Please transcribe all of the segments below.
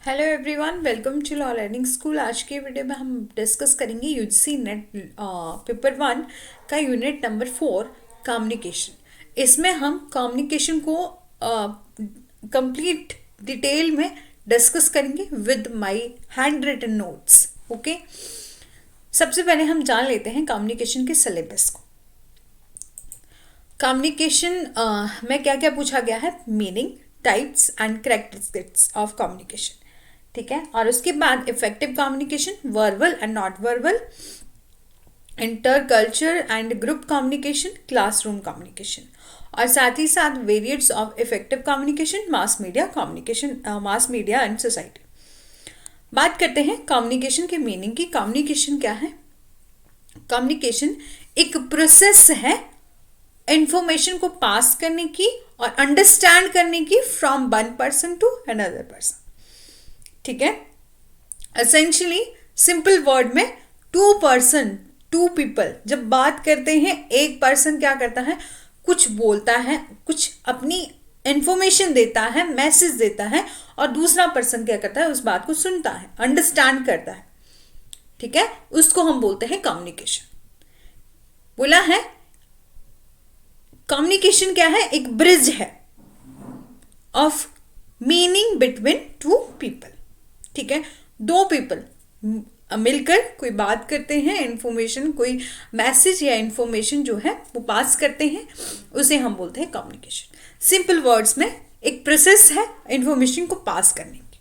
Hello everyone, welcome to law learning school. आज के video में हम डिस्कस करेंगे यूजीसी नेट पेपर 1 का यूनिट नंबर 4 कम्युनिकेशन। इसमें हम कम्युनिकेशन को कंप्लीट डिटेल में डिस्कस करेंगे with my handwritten notes. Okay, सबसे पहले हम जान लेते हैं कम्युनिकेशन के सिलेबस को। कम्युनिकेशन में क्या क्या पूछा गया है? Meaning, types and characteristics of communication, ठीक है। और उसके बाद effective communication, verbal and not verbal, inter culture and group communication, classroom communication, और साथ ही साथ variants of effective communication, mass media communication, mass media and society. बात करते हैं कम्युनिकेशन के मीनिंग की। कम्युनिकेशन क्या है? कम्युनिकेशन एक प्रोसेस है इंफॉर्मेशन को पास करने की और अंडरस्टैंड करने की from one person to another person, ठीक है। एसेंशियली सिंपल वर्ड में टू पीपल जब बात करते हैं, एक पर्सन क्या करता है, कुछ बोलता है, कुछ अपनी इंफॉर्मेशन देता है, मैसेज देता है, और दूसरा पर्सन क्या करता है, उस बात को सुनता है, अंडरस्टैंड करता है, ठीक है। उसको हम बोलते हैं कम्युनिकेशन। बोला है कम्युनिकेशन क्या है? एक ब्रिज है of meaning between two people, ठीक है। दो पीपल मिलकर कोई बात करते हैं, इंफॉर्मेशन, कोई मैसेज या इंफॉर्मेशन जो है वो पास करते हैं, उसे हम बोलते हैं कम्युनिकेशन। सिंपल वर्ड्स में एक प्रोसेस है इंफॉर्मेशन को पास करने की,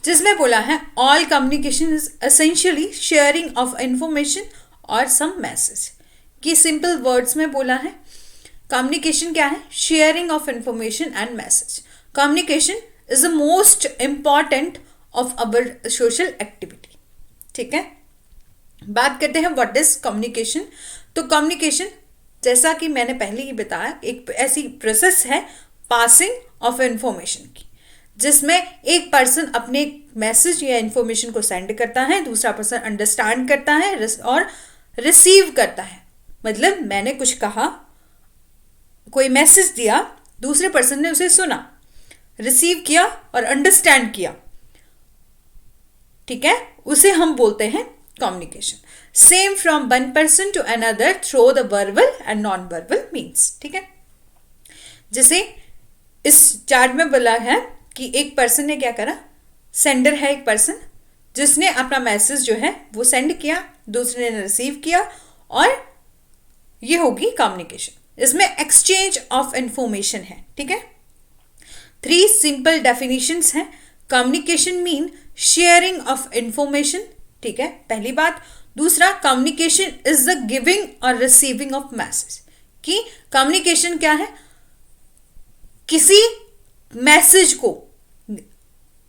जिसमें बोला है all communication is essentially sharing of information और सम मैसेज। कि सिंपल वर्ड्स में बोला है कम्युनिकेशन क्या है? Sharing of information and message. Communication is the most important of our social activity, ठीक है। बात करते हैं व्हाट इज कम्युनिकेशन। तो कम्युनिकेशन, जैसा कि मैंने पहले ही बताया, एक ऐसी प्रोसेस है पासिंग ऑफ इंफॉर्मेशन की, जिसमें एक पर्सन अपने मैसेज या इंफॉर्मेशन को सेंड करता है, दूसरा पर्सन अंडरस्टैंड करता है और रिसीव करता है। मतलब मैंने कुछ कहा, कोई मैसेज दिया, दूसरे पर्सन ने उसे सुना, रिसीव किया और अंडरस्टैंड किया, ठीक है, उसे हम बोलते हैं communication. Same from one person to another through the verbal and non verbal means, ठीक है। जैसे इस चार्ट में बोला है कि एक पर्सन ने क्या करा, सेंडर है एक पर्सन, जिसने अपना मैसेज जो है वो सेंड किया, दूसरे ने रिसीव किया, और ये होगी कम्युनिकेशन। इसमें एक्सचेंज ऑफ इंफॉर्मेशन है, ठीक है। 3 सिंपल डेफिनेशंस हैं। Communication mean sharing of information, ठीक है, पहली बात। दूसरा, कम्युनिकेशन इज द गिविंग और रिसीविंग ऑफ मैसेज। कि कम्युनिकेशन क्या है? किसी मैसेज को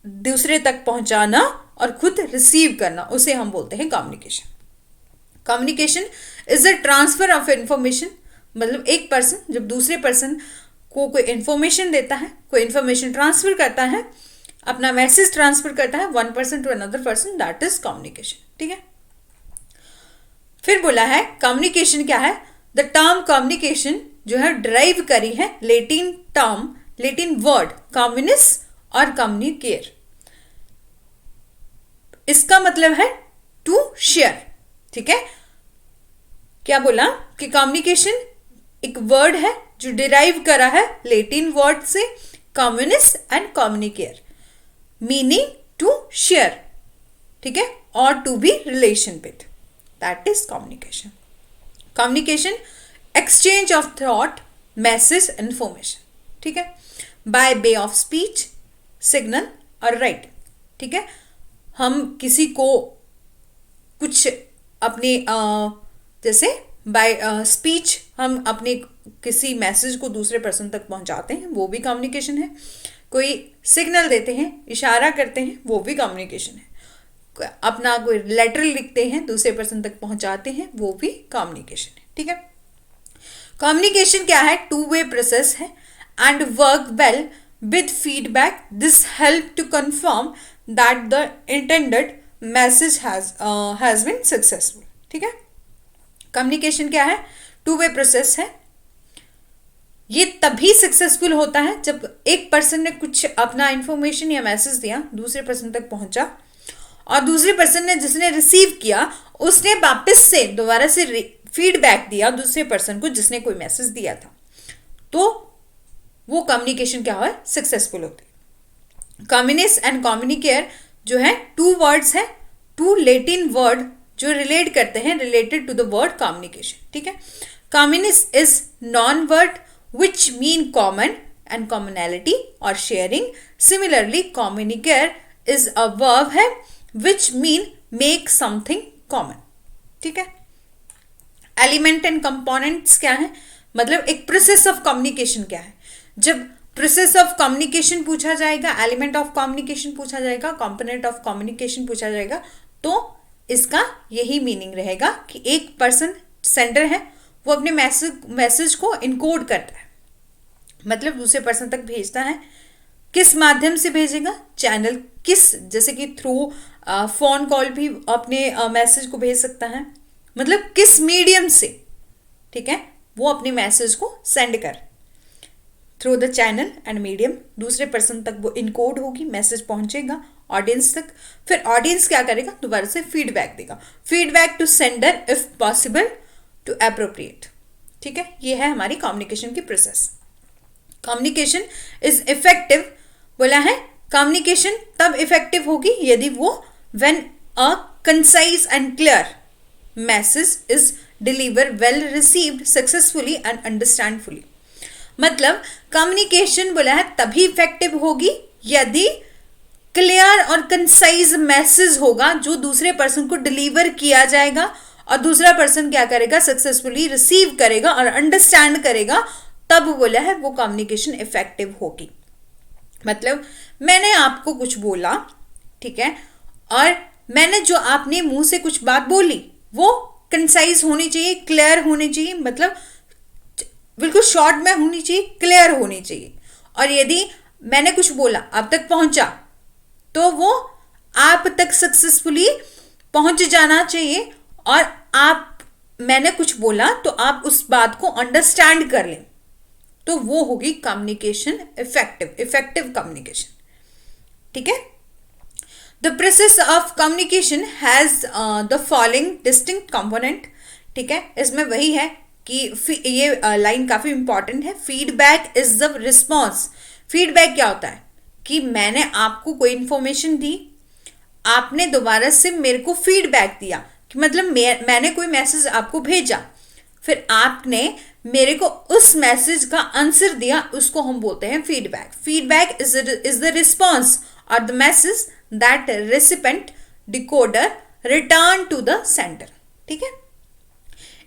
दूसरे तक पहुंचाना और खुद रिसीव करना, उसे हम बोलते हैं communication. Communication is a transfer of information. मतलब एक पर्सन जब दूसरे पर्सन को कोई इंफॉर्मेशन देता है, कोई इंफॉर्मेशन ट्रांसफर करता है, अपना मैसेज ट्रांसफर करता है one person to another person, that is communication, ठीक है। फिर बोला है कम्युनिकेशन क्या है? द टर्म कम्युनिकेशन जो है ड्राइव करी है Latin term, Latin word communis और कम्युनिकेयर। इसका मतलब है टू शेयर, ठीक है। क्या बोला कि कम्युनिकेशन एक वर्ड है जो डिराइव करा है लेटिन वर्ड से communis and communicare, meaning to share, ठीक है, और to be relation with, that is communication. Communication exchange of thought, message, information, ठीक है, by way of speech, signal और राइटिंग, ठीक है। हम किसी को कुछ अपने जैसे बाय स्पीच हम अपने किसी मैसेज को दूसरे पर्सन तक पहुंचाते हैं, वो भी कम्युनिकेशन है। कोई सिग्नल देते हैं, इशारा करते हैं, वो भी कम्युनिकेशन है। अपना कोई लेटर लिखते हैं, दूसरे पर्सन तक पहुंचाते हैं, वो भी कम्युनिकेशन है, ठीक है। कम्युनिकेशन क्या है? 2 वे प्रोसेस है and work well with feedback. This help to confirm that the intended message has been successful, ठीक है। कम्युनिकेशन क्या है? 2 वे प्रोसेस है ये तभी सक्सेसफुल होता है जब एक पर्सन ने कुछ अपना इंफॉर्मेशन या मैसेज दिया, दूसरे पर्सन तक पहुंचा, और दूसरे पर्सन ने जिसने रिसीव किया उसने वापस से दोबारा से फीडबैक दिया दूसरे पर्सन को जिसने कोई मैसेज दिया था, तो वो कम्युनिकेशन क्या हुआ, सक्सेसफुल होती है। कम्युनिस एंड कम्युनिकेयर जो है टू वर्ड्स है, टू लैटिन वर्ड जो रिलेट करते हैं, related to the word communication, ठीक है। Communis is non word which mean common and commonality or sharing. Similarly, communicare is a verb है which mean make something common, ठीक है। Element and components क्या है, मतलब एक प्रोसेस ऑफ कम्युनिकेशन क्या है। जब प्रोसेस ऑफ कम्युनिकेशन पूछा जाएगा, एलिमेंट ऑफ कम्युनिकेशन पूछा जाएगा, कंपोनेंट ऑफ कम्युनिकेशन पूछा जाएगा, तो इसका यही मीनिंग रहेगा कि एक पर्सन सेंडर है, वो अपने मैसेज को इनकोड करता है, मतलब दूसरे पर्सन तक भेजता है। किस माध्यम से भेजेगा, चैनल किस, जैसे कि थ्रू फोन कॉल भी अपने मैसेज को भेज सकता है, मतलब किस मीडियम से, ठीक है, वो अपने मैसेज को सेंड कर, through the channel and medium, दूसरे पर्सन तक वो इनकोड होगी, मैसेज पहुंचेगा ऑडियंस तक, फिर ऑडियंस क्या करेगा, दोबारा से फीडबैक देगा, feedback to sender if possible to appropriate, ठीक है। ये है हमारी कम्युनिकेशन की प्रोसेस। कम्युनिकेशन इज इफेक्टिव, बोला है कम्युनिकेशन तब इफेक्टिव होगी यदि वो when a concise and clear message is delivered well received successfully and understandfully. मतलब कम्युनिकेशन बोला है तभी इफेक्टिव होगी यदि क्लियर और कंसाइज मैसेज होगा जो दूसरे पर्सन को डिलीवर किया जाएगा, और दूसरा पर्सन क्या करेगा, सक्सेसफुली रिसीव करेगा और अंडरस्टैंड करेगा, तब बोला है वो कम्युनिकेशन इफेक्टिव होगी। मतलब मैंने आपको कुछ बोला, ठीक है, और मैंने जो आपने मुंह से कुछ बात बोली वो कंसाइज होनी चाहिए, क्लियर होनी चाहिए, मतलब बिल्कुल शॉर्ट में होनी चाहिए, क्लियर होनी चाहिए, और यदि मैंने कुछ बोला आप तक पहुंचा तो वो आप तक सक्सेसफुली पहुंच जाना चाहिए, और मैंने कुछ बोला तो आप उस बात को अंडरस्टैंड कर लें, तो वो होगी कम्युनिकेशन इफेक्टिव कम्युनिकेशन, ठीक है। The process of communication has the following distinct component, ठीक है। इसमें वही है कि ये लाइन काफी इंपॉर्टेंट है, feedback is the response. Feedback क्या होता है कि मैंने आपको कोई इंफॉर्मेशन दी, आपने दोबारा से मेरे को फीडबैक दिया, कि मतलब मैंने कोई मैसेज आपको भेजा, फिर आपने मेरे को उस मैसेज का आंसर दिया, उसको हम बोलते हैं feedback. Feedback is the response और the message that recipient decoder return to the sender, ठीक है।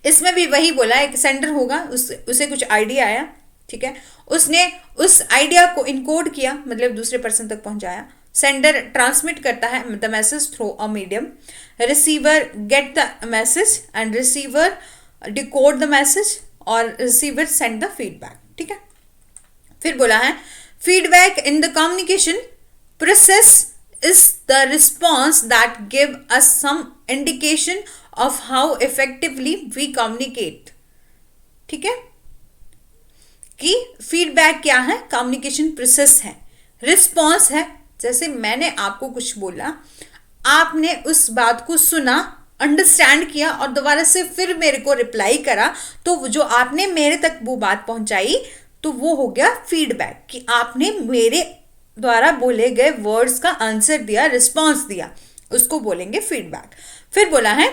इसमें भी वही बोला है कि सेंडर होगा, उसे कुछ आइडिया आया, ठीक है, उसने उस आइडिया को इनकोड किया, मतलब दूसरे पर्सन तक पहुंचाया, सेंडर ट्रांसमिट करता है the message through a medium, receiver get the message and receiver decode the message और रिसीवर सेंड द फीडबैक, ठीक है। फिर बोला है feedback in the communication process is the response that give us some indication of how effectively we communicate, ठीक है। कि feedback क्या है, कम्युनिकेशन प्रोसेस है, रिस्पॉन्स है, जैसे मैंने आपको कुछ बोला, आपने उस बात को सुना, अंडरस्टैंड किया और दोबारा से फिर मेरे को रिप्लाई करा, तो जो आपने मेरे तक वो बात पहुंचाई, तो वो हो गया फीडबैक, कि आपने मेरे द्वारा बोले गए वर्ड्स का आंसर दिया, रिस्पॉन्स दिया, उसको बोलेंगे फीडबैक। फिर बोला है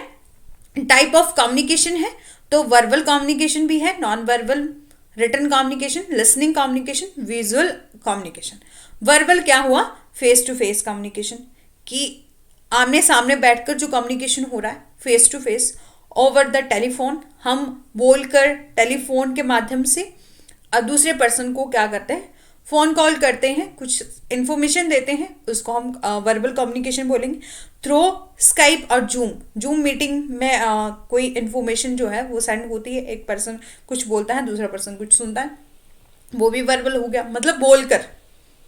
टाइप ऑफ कम्युनिकेशन है, तो वर्बल कम्युनिकेशन भी है, non verbal, written communication, listening communication, visual communication. Verbal क्या हुआ, फेस टू फेस कम्युनिकेशन, कि आमने सामने बैठकर जो कम्युनिकेशन हो रहा है, face to face, over the telephone, हम बोलकर टेलीफोन के माध्यम से दूसरे पर्सन को क्या करते हैं, फोन कॉल करते हैं, कुछ इंफॉर्मेशन देते हैं, उसको हम वर्बल कम्युनिकेशन बोलेंगे। थ्रू स्काइप और जूम मीटिंग में कोई इंफॉर्मेशन जो है वो सेंड होती है, एक पर्सन कुछ बोलता है, दूसरा पर्सन कुछ सुनता है, वो भी वर्बल हो गया, मतलब बोलकर,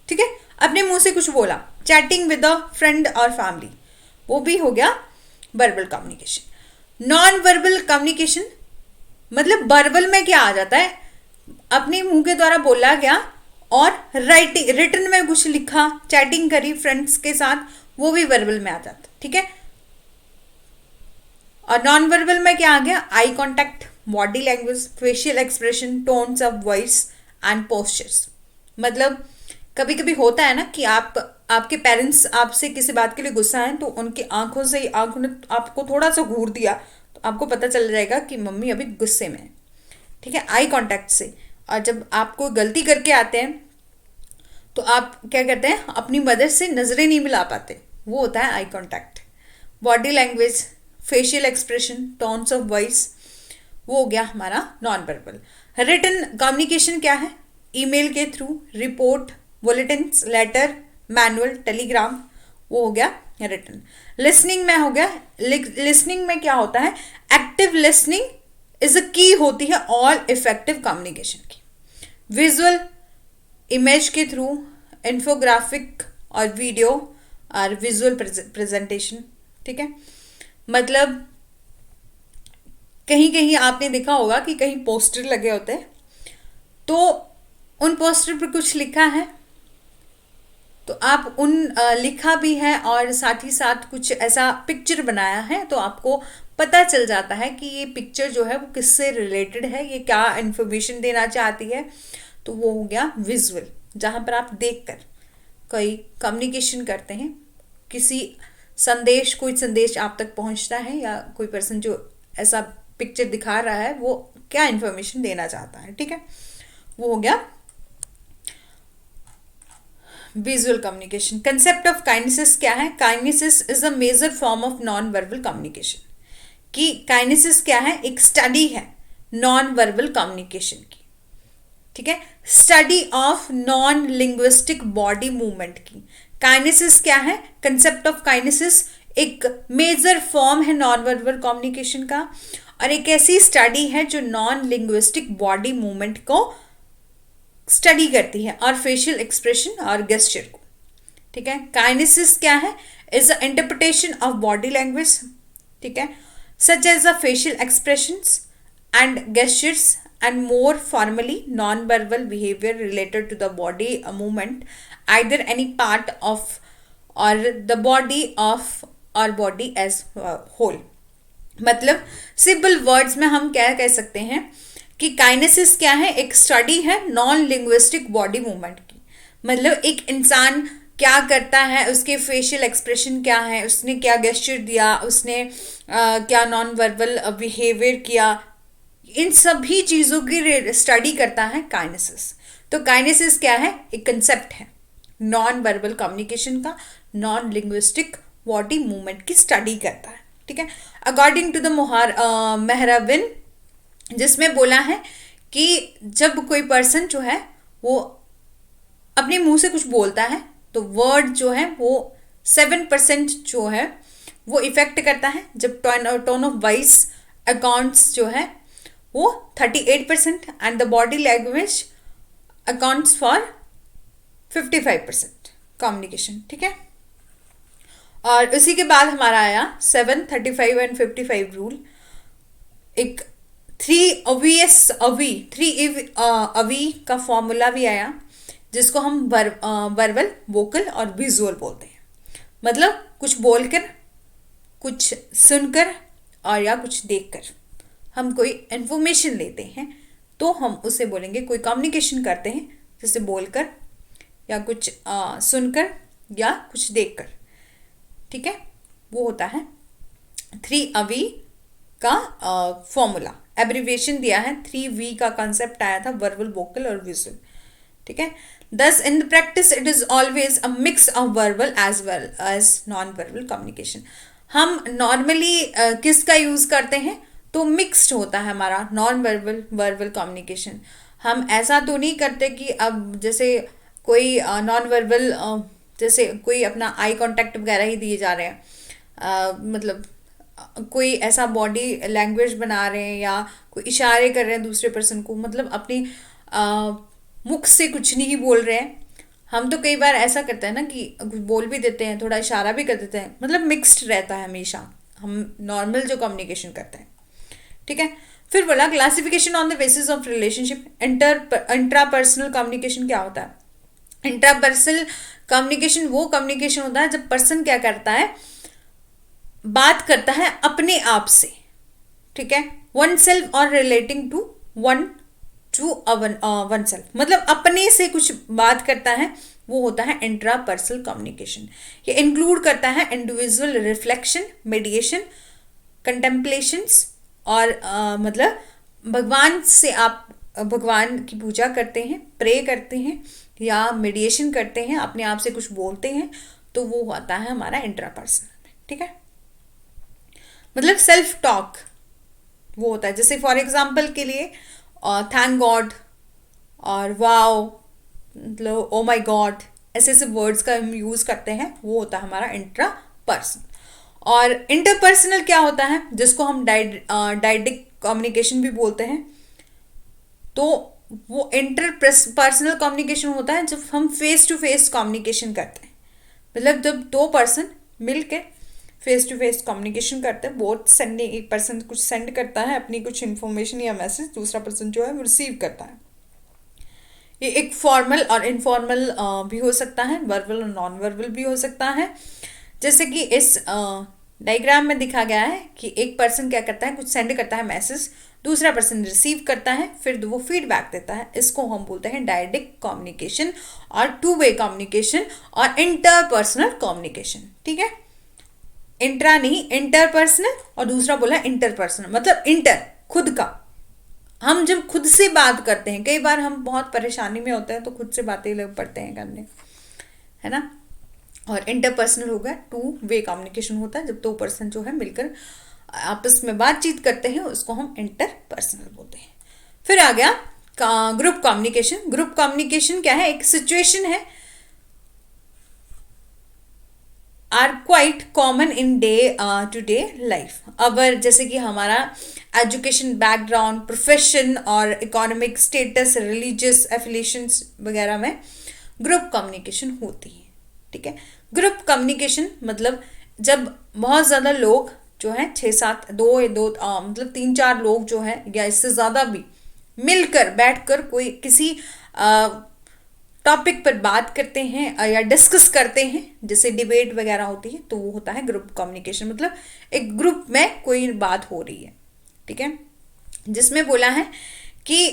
ठीक है, अपने मुंह से कुछ बोला। चैटिंग विद अ फ्रेंड और फैमिली, वो भी हो गया verbal communication. Non verbal communication, मतलब वर्बल में क्या आ जाता है अपने मुंह के द्वारा बोला गया, और राइटिंग रिटन में कुछ लिखा, चैटिंग करी फ्रेंड्स के साथ, वो भी वर्बल में आ जाता, ठीक है। और नॉन वर्बल में क्या आ गया, eye contact, body language, facial expression, tones of voice and postures. मतलब कभी कभी होता है ना कि आपके पेरेंट्स आपसे किसी बात के लिए गुस्सा है, तो उनकी आंखों से ही, आंखों ने आपको थोड़ा सा घूर दिया तो आपको पता चल जाएगा कि मम्मी अभी गुस्से में है, ठीक है, आई कांटेक्ट से। और जब आप कोई गलती करके आते हैं तो आप क्या करते हैं, अपनी मदर से नजरें नहीं मिला पाते, वो होता है eye contact. Body language, facial expression, tones of voice, वो हो गया हमारा नॉन वर्बल। रिटन कम्युनिकेशन क्या है, ईमेल के थ्रू, report, bulletins, letter, manual, telegram, वो हो गया रिटन। लिसनिंग में हो गया, लिसनिंग में क्या होता है, एक्टिव लिसनिंग इज अ की होती है ऑल इफेक्टिव कम्युनिकेशन की। विजुअल, इमेज के थ्रू, इन्फोग्राफिक और वीडियो और विजुअल प्रेजेंटेशन, ठीक है। मतलब कहीं कहीं आपने देखा होगा कि कहीं पोस्टर लगे होते हैं, तो उन पोस्टर पर कुछ लिखा है, तो आप उन लिखा भी है और साथ ही साथ कुछ ऐसा पिक्चर बनाया है, तो आपको पता चल जाता है कि ये पिक्चर जो है वो किससे रिलेटेड है, ये क्या इन्फॉर्मेशन देना चाहती है। तो वो हो गया विजुअल, जहाँ पर आप देखकर कोई कम्युनिकेशन करते हैं, किसी संदेश, कोई संदेश आप तक पहुंचता है, या कोई पर्सन जो ऐसा पिक्चर दिखा रहा है वो क्या इन्फॉर्मेशन देना चाहता है, ठीक है। वो हो गया visual communication. Concept of kinesis क्या है, kinesis is a major form of non verbal communication. कि काइनेसिस क्या है, एक स्टडी है नॉन वर्बल कम्युनिकेशन की, ठीक है, study of non linguistic body movement की। काइनेसिस क्या है, कंसेप्ट ऑफ काइनेसिस एक मेजर फॉर्म है नॉन वर्बल कम्युनिकेशन का, और एक ऐसी स्टडी है जो नॉन लिंग्विस्टिक बॉडी मूवमेंट को स्टडी करती है, और फेशियल एक्सप्रेशन और गेस्चर को, ठीक है। काइनेसिस क्या है, is a interpretation of body language, ठीक है, such as a facial expressions and gestures and more formally non-verbal behavior related to the body movement, either any part of or the body of or body as whole। मतलब simple words में हम क्या कह सकते हैं कि kinesis क्या है, एक स्टडी है नॉन लिंग्विस्टिक बॉडी मूवमेंट की। मतलब एक इंसान क्या करता है, उसके फेशियल एक्सप्रेशन क्या है, उसने क्या गेस्चर दिया, उसने क्या नॉन वर्बल बिहेवियर किया, इन सभी चीज़ों की स्टडी करता है काइनेसिस। तो काइनेसिस क्या है, एक कंसेप्ट है नॉन वर्बल कम्युनिकेशन का, नॉन लिंग्विस्टिक बॉडी मूवमेंट की स्टडी करता है, ठीक है। अकॉर्डिंग टू द मेहराबिन, जिसमें बोला है कि जब कोई पर्सन जो है वो अपने मुंह से कुछ बोलता है, तो वर्ड जो है वो 7% जो है वो इफेक्ट करता है, जब टोन ऑफ वॉइस अकाउंट्स जो है वो 38%, and the body language accounts for 55% communication, ठीक है। और उसी के बाद हमारा आया 7, 35 एंड 55 रूल। एक 3 अवी का फॉर्मूला भी आया, जिसको हम वर्बल, वोकल और विजुअल बोलते हैं। मतलब कुछ बोलकर, कुछ सुनकर और या कुछ देखकर हम कोई इन्फॉर्मेशन लेते हैं, तो हम उसे बोलेंगे, कोई कम्युनिकेशन करते हैं जैसे बोलकर या कुछ सुनकर या कुछ देखकर, ठीक है। वो होता है 3 अवी का फॉर्मूला, एब्रिविएशन दिया है, 3V का कंसेप्ट आया था, वर्बल, वोकल और विजुअल, ठीक है। Thus in the practice it is always a mix of verbal as well as non-verbal communication। हम नॉर्मली किसका यूज करते हैं, तो मिक्स्ड होता है हमारा नॉन वर्बल वर्बल कम्युनिकेशन। हम ऐसा तो नहीं करते कि अब जैसे कोई नॉन वर्बल, जैसे कोई अपना आई कांटेक्ट वगैरह ही दिए जा रहे हैं, मतलब कोई ऐसा बॉडी लैंग्वेज बना रहे हैं या कोई इशारे कर रहे हैं दूसरे पर्सन को, मतलब अपनी मुख से कुछ नहीं बोल रहे हैं। हम तो कई बार ऐसा करते हैं ना कि कुछ बोल भी देते हैं, थोड़ा इशारा भी कर देते हैं, मतलब मिक्स्ड रहता है हमेशा हम नॉर्मल जो कम्युनिकेशन करते हैं, ठीक है। फिर बोला classification on the basis of relationship. Intrapersonal communication क्या होता है? इंट्रापर्सनल कम्युनिकेशन वो कम्युनिकेशन होता है जब पर्सन क्या करता है, बात करता है अपने आप से, ठीक है, वन सेल्फ और relating to one oneself, मतलब अपने से कुछ बात करता है, वो होता है इंट्रापर्सनल कम्युनिकेशन। ये इंक्लूड करता है इंडिविजुअल रिफ्लेक्शन, मेडिएशन, कंटेम्पलेशंस और मतलब भगवान से आप भगवान की पूजा करते हैं, प्रे करते हैं या मेडिएशन करते हैं, अपने आप से कुछ बोलते हैं, तो वो होता है हमारा इंट्रापर्सनल, ठीक है, मतलब सेल्फ टॉक वो होता है। जैसे फॉर एग्जाम्पल के लिए थैंक गॉड और वाओ, मतलब ओ माई गॉड, ऐसे ऐसे वर्ड्स का हम यूज करते हैं, वो होता है हमारा इंट्रा पर्सन। और इंटरपर्सनल क्या होता है, जिसको हम डायडिक कम्युनिकेशन भी बोलते हैं। तो वो इंटरपर्सनल कम्युनिकेशन होता है जब हम फेस टू फेस कम्युनिकेशन करते हैं, मतलब जब दो पर्सन मिलके फेस टू फेस कम्युनिकेशन करते हैं, बोथ सेंडिंग, एक पर्सन कुछ सेंड करता है अपनी कुछ इन्फॉर्मेशन या मैसेज, दूसरा पर्सन जो है वो रिसीव करता है। ये एक फॉर्मल और इनफॉर्मल भी हो सकता है, वर्बल और नॉन वर्बल भी हो सकता है। जैसे कि इस डायग्राम में दिखा गया है कि एक पर्सन क्या करता है, कुछ सेंड करता है मैसेज, दूसरा पर्सन रिसीव करता है, फिर वो फीडबैक देता है। इसको हम बोलते हैं डायडिक कम्युनिकेशन और टू वे कम्युनिकेशन और इंटरपर्सनल कम्युनिकेशन, ठीक है, इंट्रा नहीं इंटरपर्सनल, और दूसरा बोला इंटरपर्सनल, मतलब इंटर खुद का, हम जब खुद से बात करते हैं, कई बार हम बहुत परेशानी में होते हैं तो खुद से बातें लग पड़ते हैं करने, है ना। और इंटरपर्सनल हो गया टू वे कम्युनिकेशन होता है, जब दो पर्सन जो है मिलकर आपस में बातचीत करते हैं, उसको हम इंटरपर्सनल बोलते हैं। फिर आ गया ग्रुप कम्युनिकेशन। ग्रुप कम्युनिकेशन क्या है, एक सिचुएशन है, are quite common in day to day life. अब जैसे कि हमारा एजुकेशन बैकग्राउंड, प्रोफेशन और इकोनॉमिक स्टेटस, रिलीजियस एफिलिएशंस वगैरह में ग्रुप कम्युनिकेशन होती है, ठीक है। ग्रुप कम्युनिकेशन मतलब जब बहुत ज़्यादा लोग जो हैं 6-7 दो मतलब 3-4 लोग जो हैं या इससे ज़्यादा भी मिलकर बैठकर कोई किसी टॉपिक पर बात करते हैं या डिस्कस करते हैं, जैसे डिबेट वगैरह होती है, तो वो होता है ग्रुप कम्युनिकेशन। मतलब एक ग्रुप में कोई बात हो रही है, ठीक है, जिसमें बोला है कि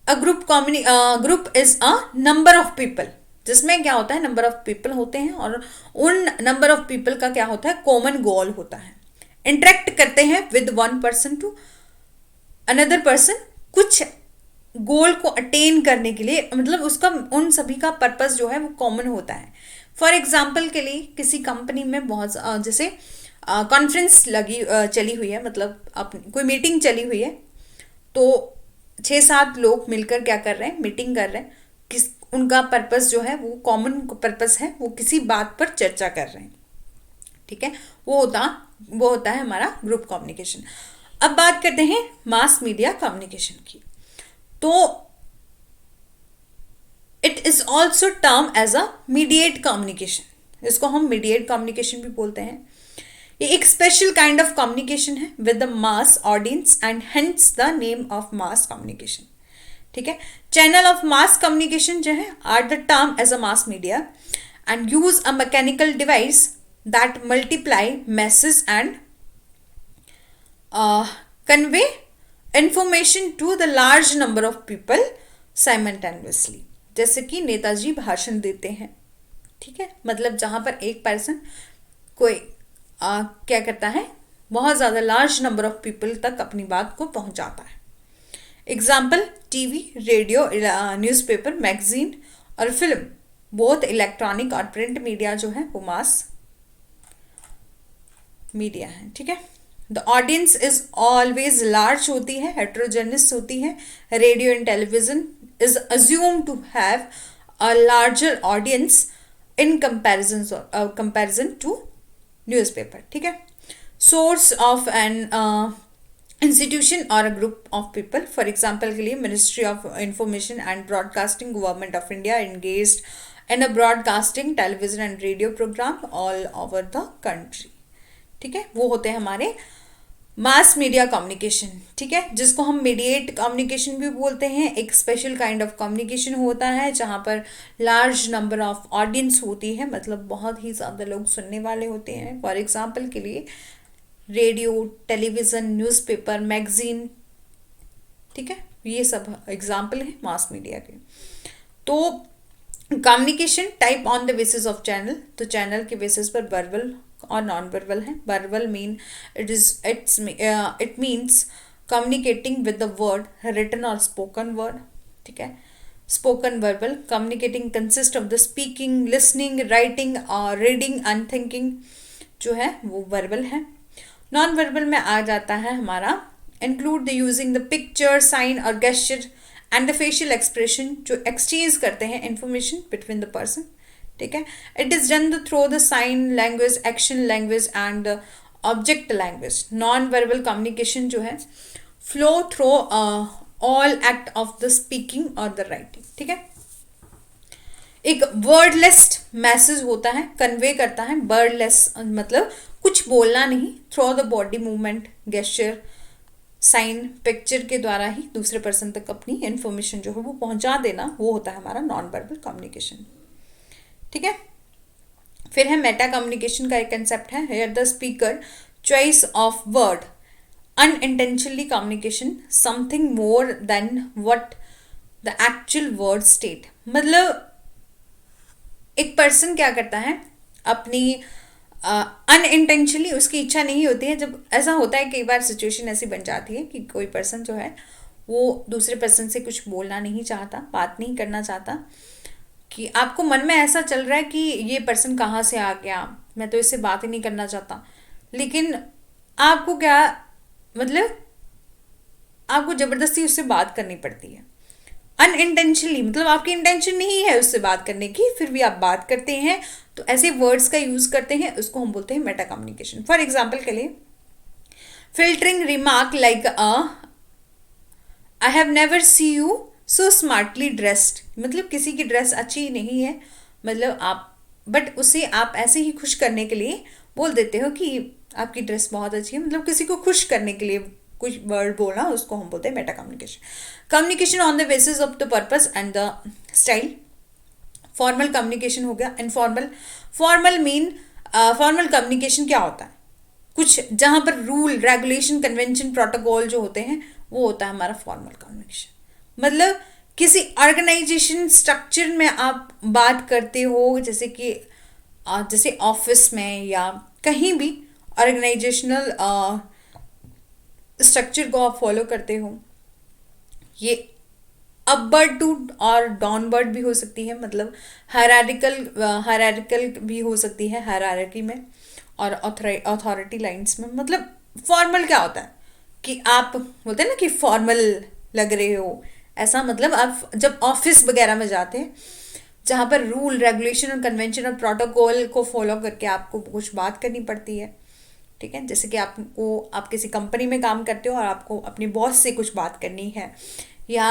a group is a number of people, जिसमें क्या होता है, नंबर ऑफ पीपल होते हैं और उन नंबर ऑफ पीपल का क्या होता है, कॉमन गोल होता है, इंटरेक्ट करते हैं with one person to another person, कुछ गोल को अटेन करने के लिए, मतलब उसका उन सभी का पर्पस जो है वो कॉमन होता है। फॉर एग्जाम्पल के लिए किसी कंपनी में बहुत जैसे कॉन्फ्रेंस चली हुई है, मतलब अपनी कोई मीटिंग चली हुई है, तो 6-7 लोग मिलकर क्या कर रहे हैं, मीटिंग कर रहे हैं, किस उनका पर्पस जो है वो कॉमन पर्पस है, वो किसी बात पर चर्चा कर रहे हैं, ठीक है, वो होता है हमारा ग्रुप कम्युनिकेशन। अब बात करते हैं मास मीडिया कम्युनिकेशन की। तो it is also term as a mediate communication, इसको हम मीडिएट कम्युनिकेशन भी बोलते हैं। ये एक स्पेशल काइंड ऑफ कम्युनिकेशन है with the mass audience and hence the name of mass communication, ठीक है। चैनल ऑफ मास कम्युनिकेशन जो है are the term as a mass media and use a mechanical device that multiply message and convey information to the large number of people simultaneously। जैसे कि नेताजी भाषण देते हैं, ठीक है, मतलब जहां पर एक पर्सन कोई क्या करता है, बहुत ज़्यादा लार्ज नंबर ऑफ पीपल तक अपनी बात को पहुंचाता है। Example TV, radio, newspaper, magazine और फिल्म, बोथ इलेक्ट्रॉनिक और प्रिंट मीडिया जो है वो मास मीडिया है, ठीक है। The audience is always large होती है, हेट्रोजेनस होती है। Radio and television is assume to have a larger audience in comparison to newspaper, ठीक है। सोर्स ऑफ एन इंस्टीट्यूशन और a group of people, for example के लिए ministry of information and broadcasting, government of India engaged in a broadcasting television and radio program all over the country, ठीक है, वो होते हैं हमारे मास मीडिया कम्युनिकेशन, ठीक है, जिसको हम मीडिएट कम्युनिकेशन भी बोलते हैं। एक स्पेशल काइंड ऑफ कम्युनिकेशन होता है जहाँ पर लार्ज नंबर ऑफ ऑडियंस होती है, मतलब बहुत ही ज़्यादा लोग सुनने वाले होते हैं। फॉर एग्जांपल के लिए रेडियो, टेलीविज़न, न्यूज़पेपर, मैगजीन, ठीक है, ये सब एग्जाम्पल हैं मास मीडिया के। तो communication type on the basis of channel, तो चैनल के बेसिस पर वर्बल और नॉन वर्बल है। Verbal mean it means communicating with the word written और स्पोकन वर्ड, ठीक है। Spoken verbal communicating consist of the speaking, listening, writing और reading and thinking, जो है वो वर्बल है। नॉन वर्बल में आ जाता है हमारा include the using the picture, sign और gesture and the facial expression, जो एक्सचेंज करते हैं इंफॉर्मेशन बिटवीन द पर्सन, ठीक है। It is done through the sign language, action language and object language. Non verbal communication जो है flow through all act of the speaking और the writing, ठीक है। एक वर्डलेस मैसेज होता है, कन्वे करता है। वर्डलेस मतलब कुछ बोलना नहीं, through the body movement, gesture, sign, picture के द्वारा ही दूसरे पर्सन तक अपनी इंफॉर्मेशन जो है वो पहुंचा देना, वो होता है हमारा नॉन वर्बल कम्युनिकेशन, ठीक है। फिर है मेटा कम्युनिकेशन का एक कंसेप्ट है, here the speaker choice of word unintentionally communication something more than what the actual word state. मतलब एक पर्सन क्या करता है, अपनी अनइंटेंशनली उसकी इच्छा नहीं होती है। जब ऐसा होता है कई बार सिचुएशन ऐसी बन जाती है कि कोई पर्सन जो है वो दूसरे पर्सन से कुछ बोलना नहीं चाहता, बात नहीं करना चाहता, कि आपको मन में ऐसा चल रहा है कि ये पर्सन कहाँ से आ गया, मैं तो इससे बात ही नहीं करना चाहता, लेकिन आपको क्या मतलब आपको ज़बरदस्ती उससे बात करनी पड़ती है अनइंटेंशनली, मतलब आपकी इंटेंशन नहीं है उससे बात करने की, फिर भी आप बात करते हैं। तो ऐसे वर्ड्स का यूज करते हैं, उसको हम बोलते हैं मेटा कम्युनिकेशन। फॉर एग्जाम्पल के लिए filtering remark like I have never see you so smartly dressed, मतलब किसी की ड्रेस अच्छी नहीं है, मतलब आप बट उसे आप ऐसे ही खुश करने के लिए बोल देते हो कि आपकी ड्रेस बहुत अच्छी है, मतलब किसी को खुश करने के लिए कुछ वर्ड बोलना, उसको हम बोलते हैं Meta communication. Communication on the basis of the purpose and the style. Formal communication हो गया, informal. Formal mean formal communication क्या होता है, कुछ जहाँ पर रूल, रेगुलेशन, कन्वेंशन, प्रोटोकॉल जो होते हैं वो होता है हमारा फॉर्मल कम्युनिकेशन। मतलब किसी ऑर्गेनाइजेशन स्ट्रक्चर में आप बात करते हो, जैसे कि जैसे ऑफिस में या कहीं भी ऑर्गेनाइजेशनल स्ट्रक्चर को आप फॉलो करते हो। ये अपवर्ड टू और डाउनवर्ड भी हो सकती है, मतलब हायरार्किकल भी हो सकती है, हायरार्की में और अथॉरिटी लाइंस में। मतलब फॉर्मल क्या होता है कि आप बोलते हैं ना कि फॉर्मल लग रहे हो, ऐसा मतलब आप जब ऑफिस वगैरह में जाते हैं जहाँ पर रूल, रेगुलेशन और कन्वेंशन और प्रोटोकॉल को फॉलो करके आपको कुछ बात करनी पड़ती है, ठीक है। जैसे कि आप किसी कंपनी में काम करते हो और आपको अपने बॉस से कुछ बात करनी है, या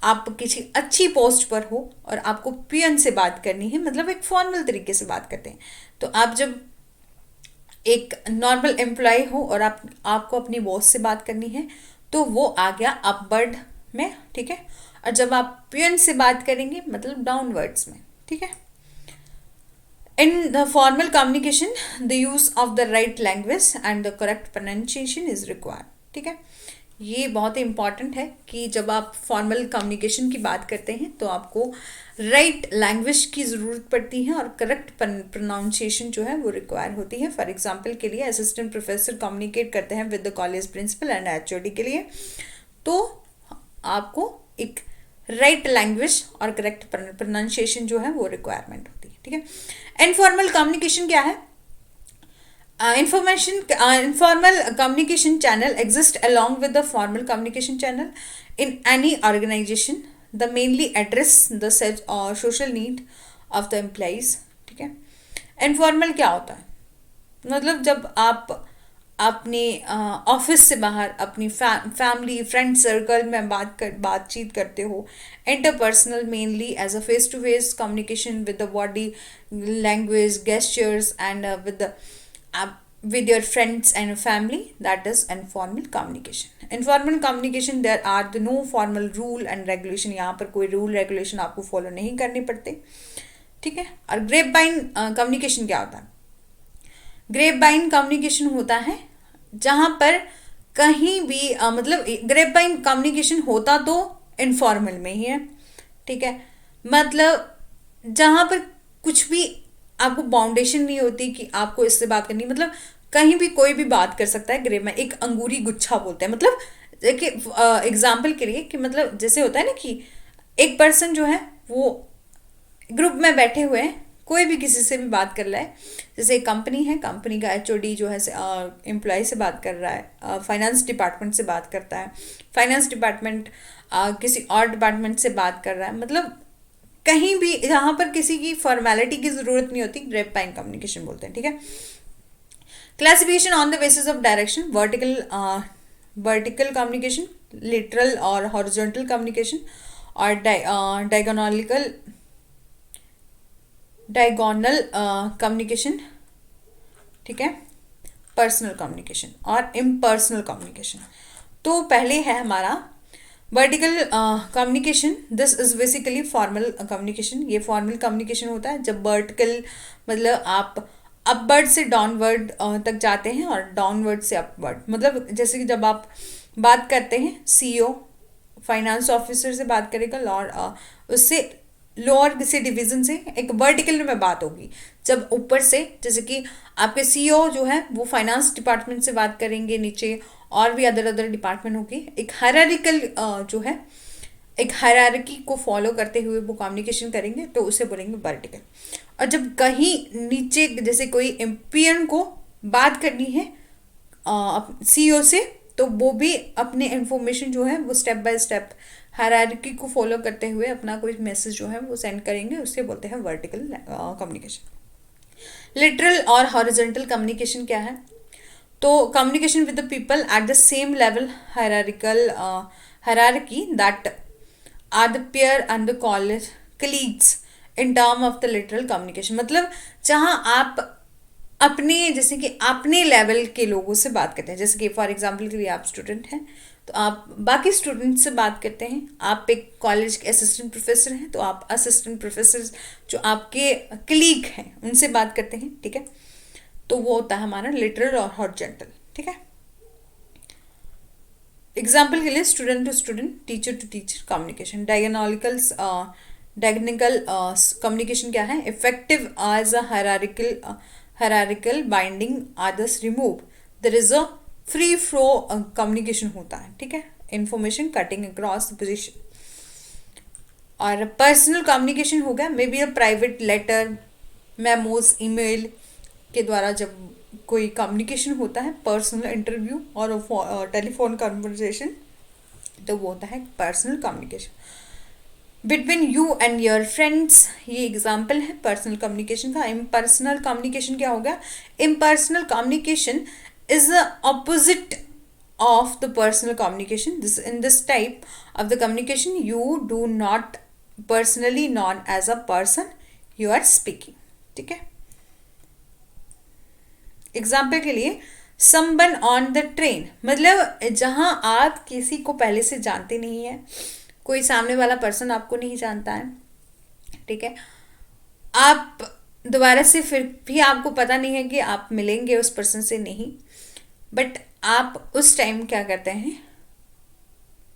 आप किसी अच्छी पोस्ट पर हो और आपको पीएन से बात करनी है, मतलब एक फॉर्मल तरीके से बात करते हैं। तो आप जब एक नॉर्मल एम्प्लॉय हो और आपको अपनी बॉस से बात करनी है, तो वो आ गया अपवर्ड में, ठीक है। और जब आप पीएन से बात करेंगे मतलब डाउनवर्ड्स में, ठीक है। In the formal communication, the use of the right language and the correct pronunciation is required, ठीक है। ये बहुत ही इम्पॉर्टेंट है कि जब आप फॉर्मल कम्युनिकेशन की बात करते हैं तो आपको राइट लैंग्वेज की ज़रूरत पड़ती है और करेक्ट प्रोनाउंसिएशन जो है वो रिक्वायर होती है। फॉर एग्जांपल के लिए असिस्टेंट प्रोफेसर कम्युनिकेट करते हैं with the college principal and HOD के लिए, तो आपको एक राइट लैंग्वेज और करेक्ट प्रोनाउंसिएशन जो है वो रिक्वायरमेंट होती है, ठीक है। इनफॉर्मल कम्युनिकेशन क्या है? Informal communication channel exist along with the formal communication channel in any organization. The mainly address the social need of the employees, ठीक है। इनफॉर्मल क्या होता है? मतलब जब आप अपने ऑफिस से बाहर अपनी फैमिली फ्रेंड सर्कल में बातचीत करते हो, interpersonal mainly as a face to face communication with the body language, gestures and with the with your friends and family, that is informal communication. Informal communication, there are the no formal rule and regulation, यहाँ पर कोई rule regulation आपको follow नहीं करने पड़ते, ठीक है. और ग्रेप बाइन कम्युनिकेशन क्या होता है? ग्रेप बाइन कम्युनिकेशन होता है जहाँ पर कहीं भी मतलब ग्रेप बाइन कम्युनिकेशन होता तो इनफॉर्मल में ही है, ठीक है. मतलब जहाँ पर कुछ भी आपको बाउंडेशन नहीं होती कि आपको इससे बात करनी, मतलब कहीं भी कोई भी बात कर सकता है. ग्रेप में एक अंगूरी गुच्छा बोलते हैं, मतलब देखिए एग्जाम्पल के लिए कि मतलब जैसे होता है ना कि एक पर्सन जो है वो ग्रुप में बैठे हुए हैं, कोई भी किसी से भी बात कर रहा है. जैसे एक कंपनी है, कंपनी का एचओडी जो है एम्प्लॉय से बात कर रहा है, फाइनेंस डिपार्टमेंट से बात करता है, फाइनेंस डिपार्टमेंट किसी और डिपार्टमेंट से बात कर रहा है. मतलब कहीं भी जहाँ पर किसी की फॉर्मेलिटी की जरूरत नहीं होती, ग्रेप बाइन कम्युनिकेशन बोलते हैं, ठीक है. Classification on the basis of direction, vertical communication, lateral और हॉरिजॉन्टल कम्युनिकेशन, और डायगोनल कम्युनिकेशन, ठीक है. पर्सनल कम्युनिकेशन और इम्पर्सनल कम्युनिकेशन. तो पहले है हमारा vertical communication. This is basically formal communication. ये फॉर्मल कम्युनिकेशन होता है जब वर्टिकल मतलब आप अपवर्ड से डाउनवर्ड तक जाते हैं और डाउनवर्ड से अपवर्ड. मतलब जैसे कि जब आप बात करते हैं, सीईओ फाइनेंस ऑफिसर से बात करेगा, उससे लोअर किसी डिवीजन से एक वर्टिकल में बात होगी. जब ऊपर से जैसे कि आपके सीईओ जो है वो फाइनेंस डिपार्टमेंट से बात करेंगे, नीचे और भी अदर डिपार्टमेंट होगी, एक हायरार्किकल जो है एक हायरार्की को फॉलो करते हुए वो कम्युनिकेशन करेंगे, तो उसे बोलेंगे वर्टिकल. और जब कहीं नीचे जैसे कोई एम्पियन को बात करनी है सीईओ से, तो वो भी अपने इंफॉर्मेशन जो है वो स्टेप बाय स्टेप हायरार्की को फॉलो करते हुए अपना कोई मैसेज जो है वो सेंड करेंगे, उससे बोलते हैं वर्टिकल कम्युनिकेशन. लिटरल और हॉरिजॉन्टल कम्युनिकेशन क्या है? तो communication with the people at the same level hierarchy that are the peer and the colleagues in term of the lateral communication. मतलब जहाँ आप अपने जैसे कि अपने लेवल के लोगों से बात करते हैं, जैसे कि फॉर एग्जांपल के लिए आप स्टूडेंट हैं तो आप बाकी स्टूडेंट से बात करते हैं. आप एक कॉलेज के असिस्टेंट प्रोफेसर हैं तो आप असिस्टेंट प्रोफेसर जो आपके कलीग हैं उनसे बात करते हैं, ठीक है. तो वो होता है हमारा लिटरल और हॉरिजॉन्टल, ठीक है. एग्जाम्पल के लिए student to student, teacher to teacher communication. Diagonal communication क्या है? Effective as a hierarchical binding others remove, there is a free flow communication होता है, ठीक है. Information cutting across position. और पर्सनल कम्युनिकेशन हो गया, maybe a private letter, memos, email के द्वारा जब कोई कम्युनिकेशन होता है, पर्सनल इंटरव्यू और टेलीफोन कन्वर्सेशन, तो वो होता है personal communication. Between you and your friends, ये एग्जाम्पल है पर्सनल कम्युनिकेशन का. इम्पर्सनल कम्युनिकेशन क्या होगा? Impersonal communication is the opposite of the personal communication. This in this type of the communication you do not personally known as a person you are speaking, ठीक है. Example के लिए someone on the train, मतलब जहां आप किसी को पहले से जानते नहीं है, कोई सामने वाला पर्सन आपको नहीं जानता है, ठीक है. आप दोबारा से फिर भी आपको पता नहीं है कि आप मिलेंगे उस पर्सन से, नहीं, बट आप उस टाइम क्या करते हैं,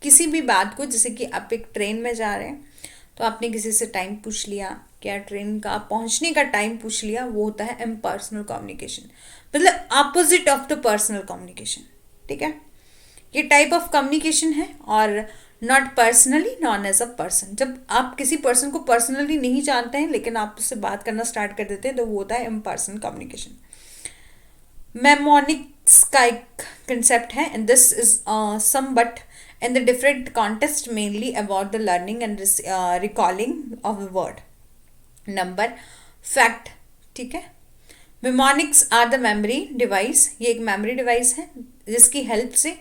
किसी भी बात को, जैसे कि आप एक ट्रेन में जा रहे हैं तो आपने किसी से टाइम पूछ लिया, क्या ट्रेन का पहुंचने का टाइम पूछ लिया, वो होता है इम्पर्सनल कम्युनिकेशन, मतलब opposite of the personal communication, ठीक है. ये टाइप ऑफ कम्युनिकेशन है और not personally known as a person. जब आप किसी पर्सन को पर्सनली नहीं जानते हैं लेकिन आप उससे बात करना स्टार्ट कर देते हैं, तो वो होता है इम्पर्सनल कम्युनिकेशन. मेमोनिक्स का एक कंसेप्ट है, and this is same but in the different context, mainly about the learning and recalling of a word, number, fact, ठीक है. Mnemonics are the memory device. ये एक मेमोरी डिवाइस है जिसकी help से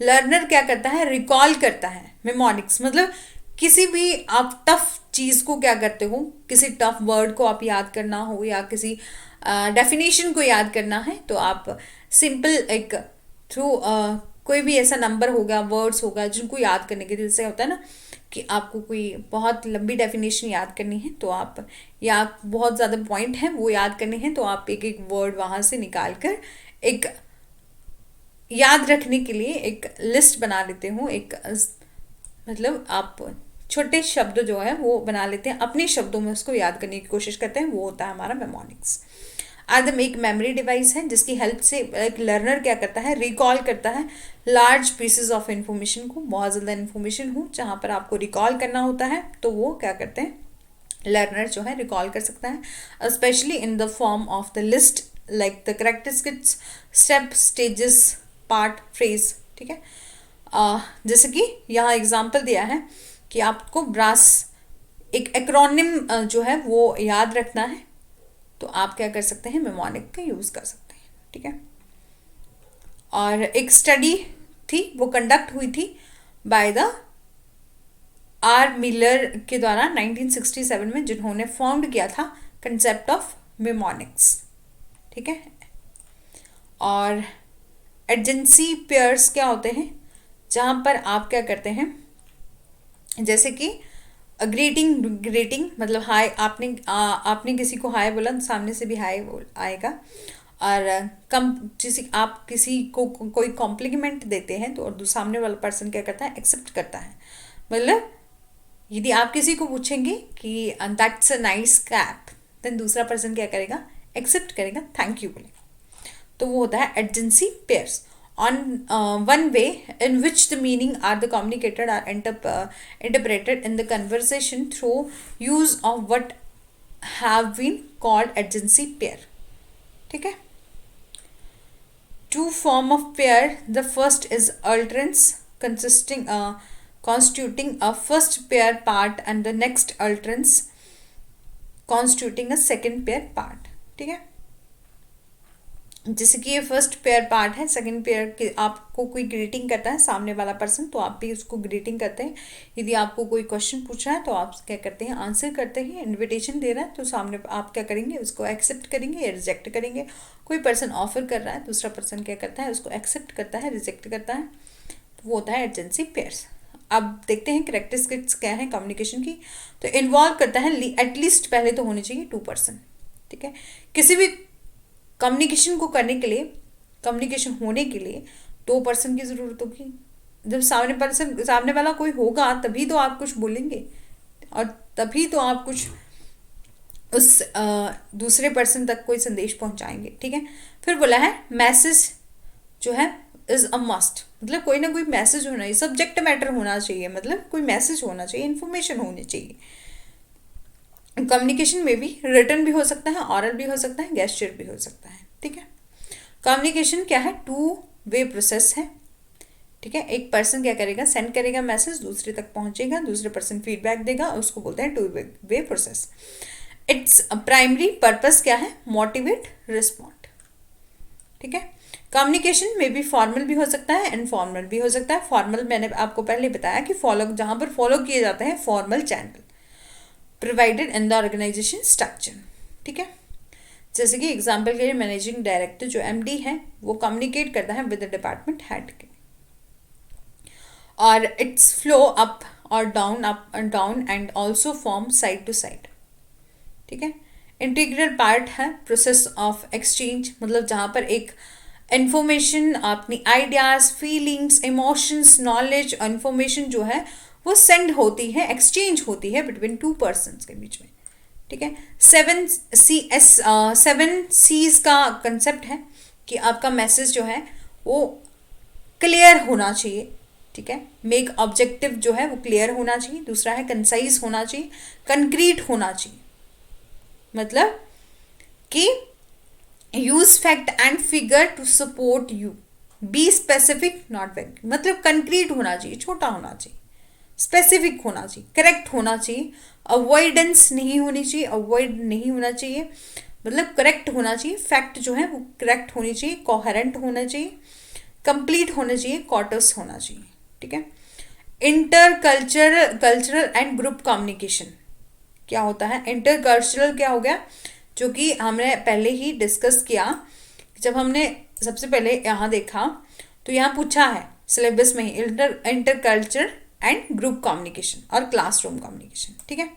लर्नर क्या करता है, रिकॉल करता है. मेमोनिक्स मतलब किसी भी आप टफ चीज़ को क्या करते हो, किसी टफ वर्ड को आप याद करना हो या किसी डेफिनेशन को याद करना है तो आप सिंपल एक थ्रू कोई भी ऐसा नंबर होगा, वर्ड्स होगा जिनको याद करने के लिए, जैसे होता है ना कि आपको कोई बहुत लंबी डेफिनेशन याद करनी है तो आप, या बहुत ज़्यादा पॉइंट हैं वो याद करने हैं तो आप एक एक वर्ड वहाँ से निकाल कर एक याद रखने के लिए एक लिस्ट बना लेते हो, एक मतलब आप छोटे शब्द जो है वो बना लेते हैं, अपने शब्दों में उसको याद करने की कोशिश करते हैं, वो होता है हमारा मेमोनिक्स। आदम एक मेमोरी डिवाइस है जिसकी हेल्प से एक लर्नर क्या करता है, रिकॉल करता है लार्ज पीसेस ऑफ इंफॉर्मेशन को, बहुत ज़्यादा इन्फॉर्मेशन हो जहाँ पर आपको रिकॉल करना होता है तो वो क्या करते हैं, लर्नर जो है रिकॉल कर सकता है, specially in the form of the list like the characteristics, step, stages, part, phrase. ठीक है, जैसे कि यहाँ एग्जाम्पल दिया है कि आपको ब्रास एक एक्रोनिम जो है वो याद रखना है तो आप क्या कर सकते हैं, मेमोनिक का यूज़ कर सकते हैं। ठीक है, और एक स्टडी थी वो कंडक्ट हुई थी बाय द आर मिलर के द्वारा 1967 में, जिन्होंने फाउंड किया था कंसेप्ट ऑफ मेमोनिक्स। ठीक है, और एडजेंसी पेयर्स क्या होते हैं, जहाँ पर आप क्या करते हैं, जैसे कि ग्रीटिंग मतलब हाय, आपने किसी को हाय बोला तो सामने से भी हाय आएगा, और आप किसी को कोई कॉम्प्लीमेंट देते हैं तो और सामने वाला पर्सन क्या करता है, एक्सेप्ट करता है। मतलब यदि आप किसी को पूछेंगे कि that's a nice cap, then दूसरा पर्सन क्या करेगा, एक्सेप्ट करेगा, थैंक यू बोलेगा, तो वो होता है adjacency pairs. On one way in which the meaning are the communicated are interpreted in the conversation through use of what have been called adjacency pair. ठीक है, two form of pair, the first is alternates constituting a first pair part and the next alternates constituting a second pair part. ठीक है, जैसे कि ये first pair part है, second pair के आपको कोई ग्रीटिंग करता है सामने वाला पर्सन तो आप भी उसको ग्रीटिंग करते हैं, यदि आपको कोई क्वेश्चन पूछ रहा है तो आप क्या करते हैं, आंसर करते हैं, इनविटेशन दे रहा है तो सामने आप क्या करेंगे, उसको एक्सेप्ट करेंगे या रिजेक्ट करेंगे, कोई पर्सन ऑफर कर रहा है दूसरा पर्सन क्या करता है, उसको एक्सेप्ट करता है, रिजेक्ट करता है, तो वो होता है एडजेंसी पेयर्स। अब देखते हैं कैरेक्टरिस्टिक्स क्या है कम्युनिकेशन की, तो इन्वॉल्व करता है एटलीस्ट पहले तो होने चाहिए 2 पर्सन। ठीक है, किसी भी कम्युनिकेशन को करने के लिए, कम्युनिकेशन होने के लिए 2 पर्सन की ज़रूरत होगी। जब सामने वाला कोई होगा तभी तो आप कुछ बोलेंगे और तभी तो आप कुछ उस दूसरे पर्सन तक कोई संदेश पहुंचाएंगे। ठीक है, फिर बोला है मैसेज जो है इज़ अ मस्ट, मतलब कोई ना कोई मैसेज होना चाहिए, सब्जेक्ट मैटर होना चाहिए, मतलब कोई मैसेज होना चाहिए, इन्फॉर्मेशन होनी चाहिए। कम्युनिकेशन में भी रिटन भी हो सकता है, ऑरल भी हो सकता है, गेस्चर भी हो सकता है। ठीक है, कम्युनिकेशन क्या है, 2 वे प्रोसेस है। ठीक है, एक पर्सन क्या करेगा, सेंड करेगा मैसेज, दूसरे तक पहुंचेगा, दूसरे पर्सन फीडबैक देगा, उसको बोलते हैं 2 way process. Its primary purpose क्या है, मोटिवेट, रिस्पॉन्ड। ठीक है, कम्युनिकेशन में भी फॉर्मल भी हो सकता है, इनफॉर्मल भी हो सकता है। फॉर्मल मैंने आपको पहले बताया कि जहाँ पर फॉलो किए जाते हैं formal channel provided in the organisation structure. ठीक है, जैसे कि एग्जाम्पल के लिए मैनेजिंग डायरेक्टर जो MD है वो कम्युनिकेट करता है विद द डिपार्टमेंट हेड के, और it's flow up and down and also from side to side. ठीक है, इंटीग्रल पार्ट है प्रोसेस ऑफ एक्सचेंज, मतलब जहाँ पर एक इंफॉर्मेशन, अपनी आइडियाज, फीलिंग्स, इमोशंस, नॉलेज और इंफॉर्मेशन जो है वो सेंड होती है, एक्सचेंज होती है बिटवीन 2 पर्सन्स के बीच में। ठीक है, 7 C's का कंसेप्ट है कि आपका मैसेज जो है वो क्लियर होना चाहिए। ठीक है, मेक ऑब्जेक्टिव जो है वो क्लियर होना चाहिए, दूसरा है कंसाइज होना चाहिए, कंक्रीट होना चाहिए, मतलब कि use fact and figure to support you, be specific not vague, मतलब कंक्रीट होना चाहिए, छोटा होना चाहिए, स्पेसिफिक होना चाहिए, करेक्ट होना चाहिए, अवॉइडेंस नहीं होनी चाहिए, अवॉइड नहीं होना चाहिए, मतलब करेक्ट होना चाहिए, फैक्ट जो है वो करेक्ट होनी चाहिए, कोहेरेंट होना चाहिए, कंप्लीट होना चाहिए, कॉर्टस होना चाहिए। ठीक है, कल्चरल एंड ग्रुप कम्युनिकेशन क्या होता है, इंटर कल्चरल क्या हो गया, जो कि हमने पहले ही डिस्कस किया। जब हमने सबसे पहले यहाँ देखा तो यहाँ पूछा है सिलेबस में ही inter culture and group communication और क्लासरूम कम्युनिकेशन। ठीक है,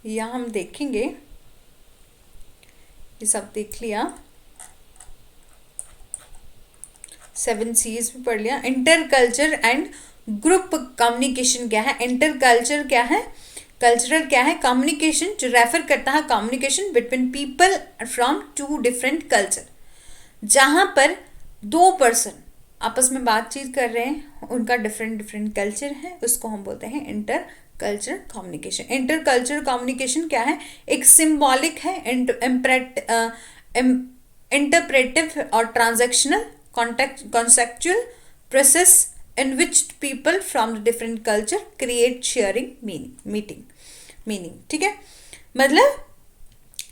यहाँ हम देखेंगे, ये सब देख लिया, 7 C's भी पढ़ लिया। Inter culture and group communication क्या है? इंटर कल्चर क्या है? कल्चरल क्या है? कम्युनिकेशन जो रेफर करता है communication between people from 2 different culture, जहां पर 2 पर्सन आपस में बातचीत कर रहे हैं, उनका डिफरेंट कल्चर है, उसको हम बोलते हैं inter culture communication. Inter culture communication क्या है? एक सिंबॉलिक है, इंटरप्रेटिव और transactional conceptual process in which people from different culture create sharing meaning। ठीक है, मतलब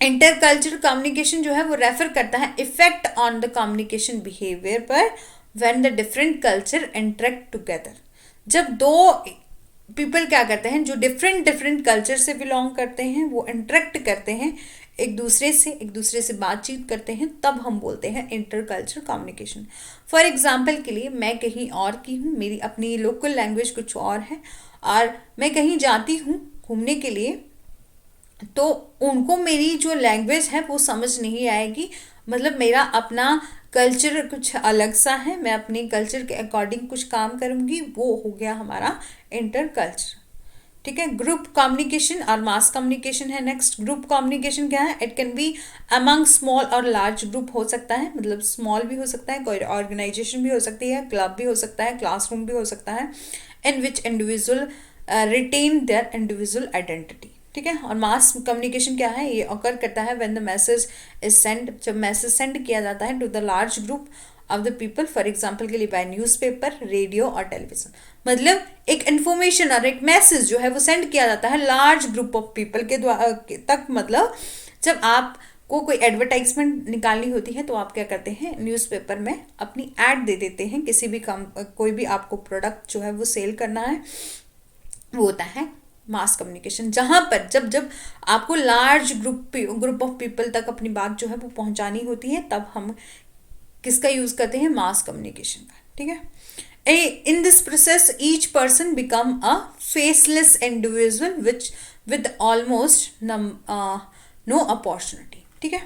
इंटरकल्चरल कम्युनिकेशन जो है वो रेफर करता है effect on the communication behaviour पर when the different culture interact together. जब 2 पीपल क्या करते हैं, जो डिफरेंट कल्चर से बिलोंग करते हैं, वो इंटरेक्ट करते हैं एक दूसरे से बातचीत करते हैं, तब हम बोलते हैं इंटरकल्चर कम्युनिकेशन। फॉर एग्जाम्पल के लिए, मैं कहीं और की हूँ, मेरी अपनी लोकल लैंग्वेज कुछ और है, और मैं कहीं जाती हूँ घूमने के लिए, तो उनको मेरी जो लैंग्वेज है वो समझ नहीं आएगी, मतलब मेरा अपना कल्चर कुछ अलग सा है, मैं अपने कल्चर के अकॉर्डिंग कुछ काम करूँगी, वो हो गया हमारा इंटरकल्चर। ठीक है, ग्रुप कम्युनिकेशन और मास कम्युनिकेशन है नेक्स्ट। ग्रुप कम्युनिकेशन क्या है? It can be among small और लार्ज ग्रुप हो सकता है, मतलब स्मॉल भी हो सकता है, कोई ऑर्गेनाइजेशन भी हो सकती है, क्लब भी हो सकता है, क्लासरूम भी हो सकता है, in which individual retain their individual identity. ठीक है, और मास कम्युनिकेशन क्या है? ये ऑकर करता है when the message is send, जब मैसेज सेंड किया जाता है to the large group of the people, for example के लिए बाय न्यूज़पेपर, रेडियो और टेलीविजन। मतलब एक इन्फॉर्मेशन और एक मैसेज जो है वो सेंड किया जाता है लार्ज ग्रुप ऑफ पीपल के द्वारा तक। मतलब जब आपको कोई एडवर्टाइजमेंट निकालनी होती है तो आप क्या करते हैं, न्यूज़पेपर में अपनी ऐड दे देते हैं, किसी भी कोई भी आपको प्रोडक्ट जो है वो सेल करना है, वो होता है मास कम्युनिकेशन। जहाँ पर जब आपको लार्ज ग्रुप ऑफ पीपल तक अपनी बात जो है वो पहुँचानी होती है, तब हम किसका यूज करते हैं? मास कम्युनिकेशन का। ठीक है, in this process each person become a faceless individual which with almost no opportunity। ठीक है,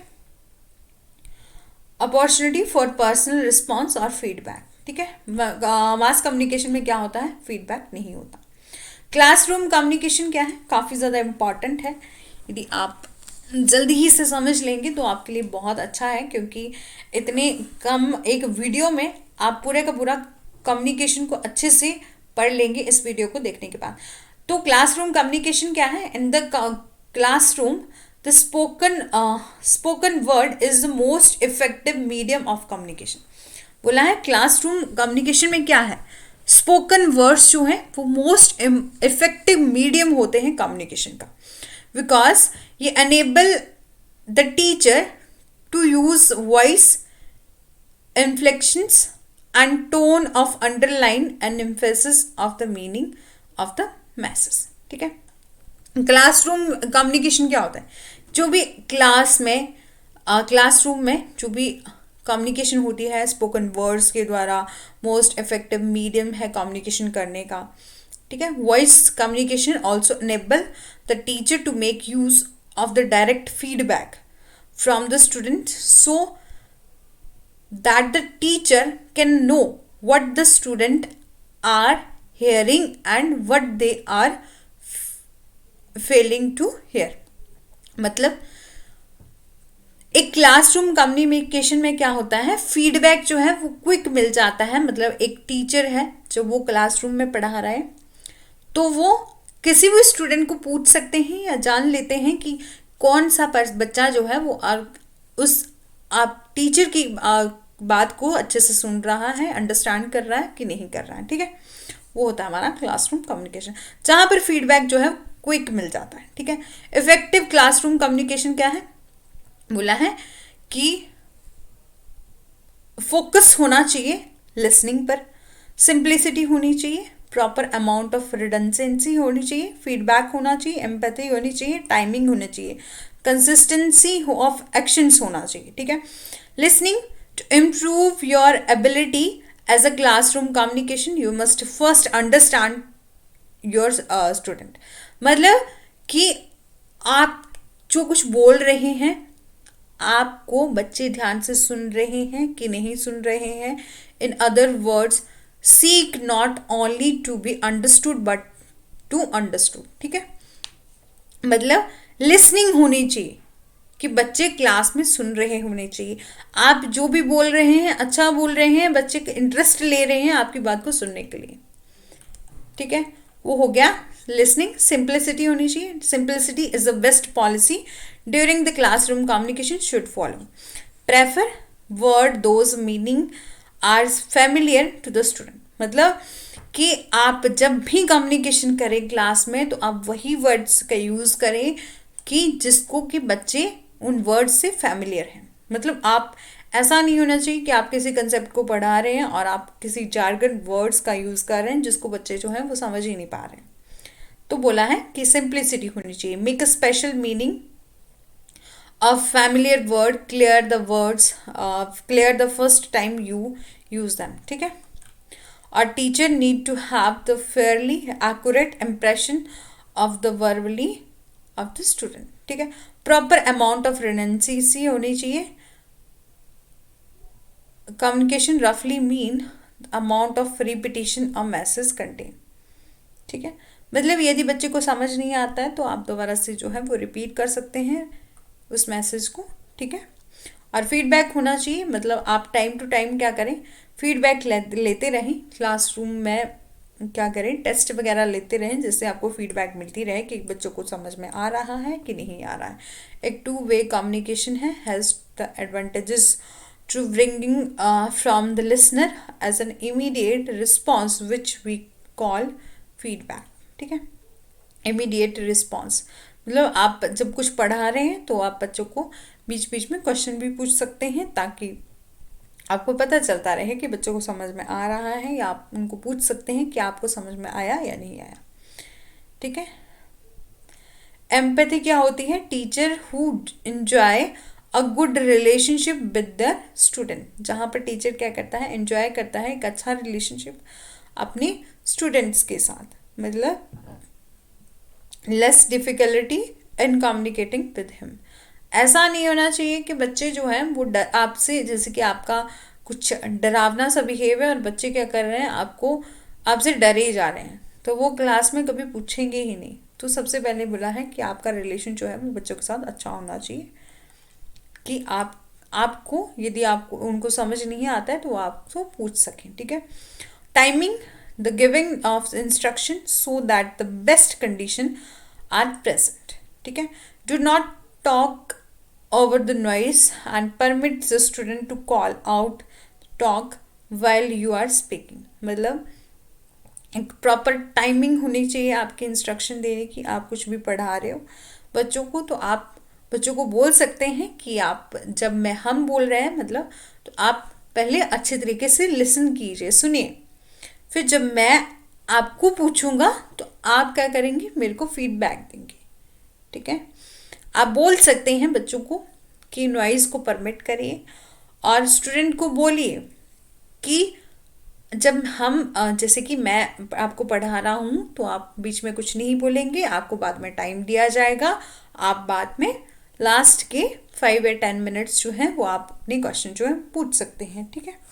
अपॉर्चुनिटी फॉर पर्सनल रिस्पॉन्स और फीडबैक। ठीक है, मास कम्युनिकेशन में क्या होता है? फीडबैक नहीं होता। क्लासरूम कम्युनिकेशन क्या है? काफ़ी ज़्यादा इम्पॉर्टेंट है, यदि आप जल्दी ही से समझ लेंगे तो आपके लिए बहुत अच्छा है, क्योंकि इतने कम एक वीडियो में आप पूरे का पूरा कम्युनिकेशन को अच्छे से पढ़ लेंगे इस वीडियो को देखने के बाद। तो क्लासरूम कम्युनिकेशन क्या है? In the classroom the spoken word is the most effective medium of communication. बोला है क्लासरूम कम्युनिकेशन में क्या है? स्पोकन वर्ड्स जो हैं वो मोस्ट इफेक्टिव मीडियम होते हैं कम्युनिकेशन का, बिकॉज ये enable the teacher to use voice inflections and tone of underline and emphasis of the meaning of the masses। ठीक है, क्लासरूम कम्युनिकेशन क्या होता है? जो भी क्लासरूम में जो भी कम्युनिकेशन होती है स्पोकन वर्ड्स के द्वारा, मोस्ट इफेक्टिव मीडियम है कम्युनिकेशन करने का। ठीक है, voice communication also enable the teacher to make use of the direct feedback from the student, so that the teacher can know what the student are hearing and what they are failing to hear। मतलब एक classroom communication में क्या होता है? Feedback जो है वो quick मिल जाता है। मतलब एक टीचर है जो वो क्लासरूम में पढ़ा रहा है, तो वो किसी भी स्टूडेंट को पूछ सकते हैं या जान लेते हैं कि कौन सा बच्चा जो है वो उस आप टीचर की बात को अच्छे से सुन रहा है, अंडरस्टैंड कर रहा है कि नहीं कर रहा है। ठीक है, वो होता है हमारा क्लासरूम कम्युनिकेशन, जहाँ पर फीडबैक जो है क्विक मिल जाता है। ठीक है, इफेक्टिव क्लासरूम कम्युनिकेशन क्या है? बोला है कि फोकस होना चाहिए लिसनिंग पर, सिंप्लिसिटी होनी चाहिए, प्रॉपर अमाउंट ऑफ रिडंडेंसी होनी चाहिए, फीडबैक होना चाहिए, एम्पैथी होनी चाहिए, टाइमिंग होनी चाहिए, कंसिस्टेंसी ऑफ एक्शंस होना चाहिए, ठीक है। Listening to improve your ability as a classroom communication you must first understand your student. मतलब कि आप जो कुछ बोल रहे हैं, आपको बच्चे ध्यान से सुन रहे हैं कि नहीं सुन रहे हैं। In other words, seek not only to be understood but to understood, ठीक है। मतलब लिसनिंग होनी चाहिए कि बच्चे क्लास में सुन रहे होने चाहिए। आप जो भी बोल रहे हैं अच्छा बोल रहे हैं, बच्चे इंटरेस्ट ले रहे हैं आपकी बात को सुनने के लिए, ठीक है। वो हो गया लिसनिंग। सिंप्लिसिटी होनी चाहिए, simplicity is the best policy during the classroom communication should follow. Prefer word those meaning are familiar to the student. मतलब कि आप जब भी कम्युनिकेशन करें क्लास में तो आप वही वर्ड्स का यूज़ करें कि जिसको कि बच्चे उन वर्ड्स से फैमिलियर हैं। मतलब आप ऐसा नहीं होना चाहिए कि आप किसी कंसेप्ट को पढ़ा रहे हैं और आप किसी जार्गन वर्ड्स का यूज़ कर रहे हैं जिसको बच्चे जो हैं वो समझ ही नहीं पा रहे हैं। तो बोला है कि सिंप्लिसिटी होनी चाहिए। Make a special meaning of familiar word, clear the words, clear the first time you use them, ठीक है। और teacher need to have the fairly accurate impression of the verbally of the student, ठीक है। Proper amount of redundancy होनी चाहिए। Communication रफली mean amount of repetition of message contain, ठीक है। मतलब यदि बच्चे को समझ नहीं आता है तो आप दोबारा से जो है वो रिपीट कर सकते हैं उस मैसेज को, ठीक है। और फीडबैक होना चाहिए। मतलब आप टाइम टू टाइम क्या करें, फीडबैक लेते रहें क्लासरूम में, क्या करें टेस्ट वगैरह लेते रहें जिससे आपको फीडबैक मिलती रहे कि बच्चों को समझ में आ रहा है कि नहीं आ रहा है। एक टू वे कम्युनिकेशन है, has the advantages to bringing from the listener as an immediate response which we call feedback, ठीक है। इमीडिएट रिस्पॉन्स मतलब आप जब कुछ पढ़ा रहे हैं तो आप बच्चों को बीच बीच में क्वेश्चन भी पूछ सकते हैं ताकि आपको पता चलता रहे कि बच्चों को समझ में आ रहा है, या आप उनको पूछ सकते हैं कि आपको समझ में आया या नहीं आया, ठीक है। एम्पैथी क्या होती है, teacher who enjoy a good relationship with the student. जहाँ पर टीचर क्या करता है, एंजॉय करता है एक अच्छा रिलेशनशिप अपने स्टूडेंट्स के साथ। मतलब less difficulty in communicating with him. ऐसा नहीं होना चाहिए कि बच्चे जो हैं वो आपसे, जैसे कि आपका कुछ डरावना सा बिहेव है और बच्चे क्या कर रहे हैं, आपको आपसे डरे जा रहे हैं, तो वो क्लास में कभी पूछेंगे ही नहीं। तो सबसे पहले बोला है कि आपका रिलेशन जो है वो बच्चों के साथ अच्छा होना चाहिए कि आपको यदि आपको उनको समझ नहीं आता है तो वो आपको पूछ सकें, ठीक है। Timing the giving of instruction so that the best condition are present, ठीक है। do not talk over the noise and permit the student to call out talk while you are speaking। मतलब एक प्रॉपर टाइमिंग होनी चाहिए आपके instruction देने की। आप कुछ भी पढ़ा रहे हो बच्चों को तो आप बच्चों को बोल सकते हैं कि आप जब हम बोल रहे हैं मतलब तो आप पहले अच्छे तरीके से लिसन कीजिए, सुनिए, फिर जब मैं आपको पूछूंगा तो आप क्या करेंगे, मेरे को फीडबैक देंगे, ठीक है। आप बोल सकते हैं बच्चों को कि नॉइज़ को परमिट करिए और स्टूडेंट को बोलिए कि जब हम जैसे कि मैं आपको पढ़ा रहा हूँ तो आप बीच में कुछ नहीं बोलेंगे, आपको बाद में टाइम दिया जाएगा, आप बाद में लास्ट के 5 या 10 मिनट्स जो हैं वो आप अपने क्वेश्चन जो है पूछ सकते हैं, ठीक है।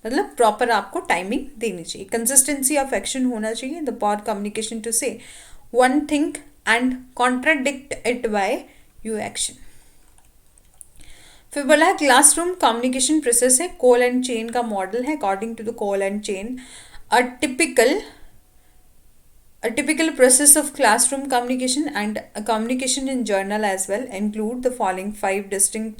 मतलब प्रॉपर आपको टाइमिंग देनी चाहिए। कंसिस्टेंसी ऑफ एक्शन होना चाहिए। The pod communication to say one thing and contradict it by you action. फिर बोला है क्लासरूम कम्युनिकेशन प्रोसेस है, कॉल एंड चेन का मॉडल है। According to the Cole and Chan a typical process of classroom communication and communication in journal as well include the following 5 distinct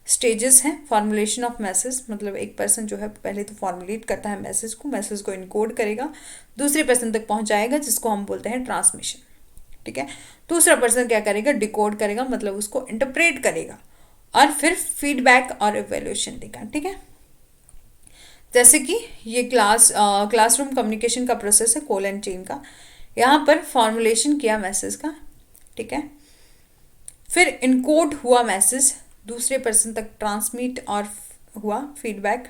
stages हैं। Formulation of message, मतलब एक person जो है पहले तो formulate करता है मैसेज को इनकोड करेगा, दूसरे पर्सन तक पहुंचाएगा जिसको हम बोलते हैं ट्रांसमिशन, ठीक है। दूसरा पर्सन क्या करेगा, डिकोड करेगा, मतलब उसको इंटरप्रेट करेगा और फिर फीडबैक और इवैल्यूएशन देगा, ठीक है। जैसे कि ये क्लासरूम कम्युनिकेशन का प्रोसेस है कॉल एंड चेन का। यहाँ पर फॉर्मुलेशन किया मैसेज का, ठीक है, फिर इनकोड हुआ मैसेज, दूसरे पर्सन तक ट्रांसमिट और हुआ फीडबैक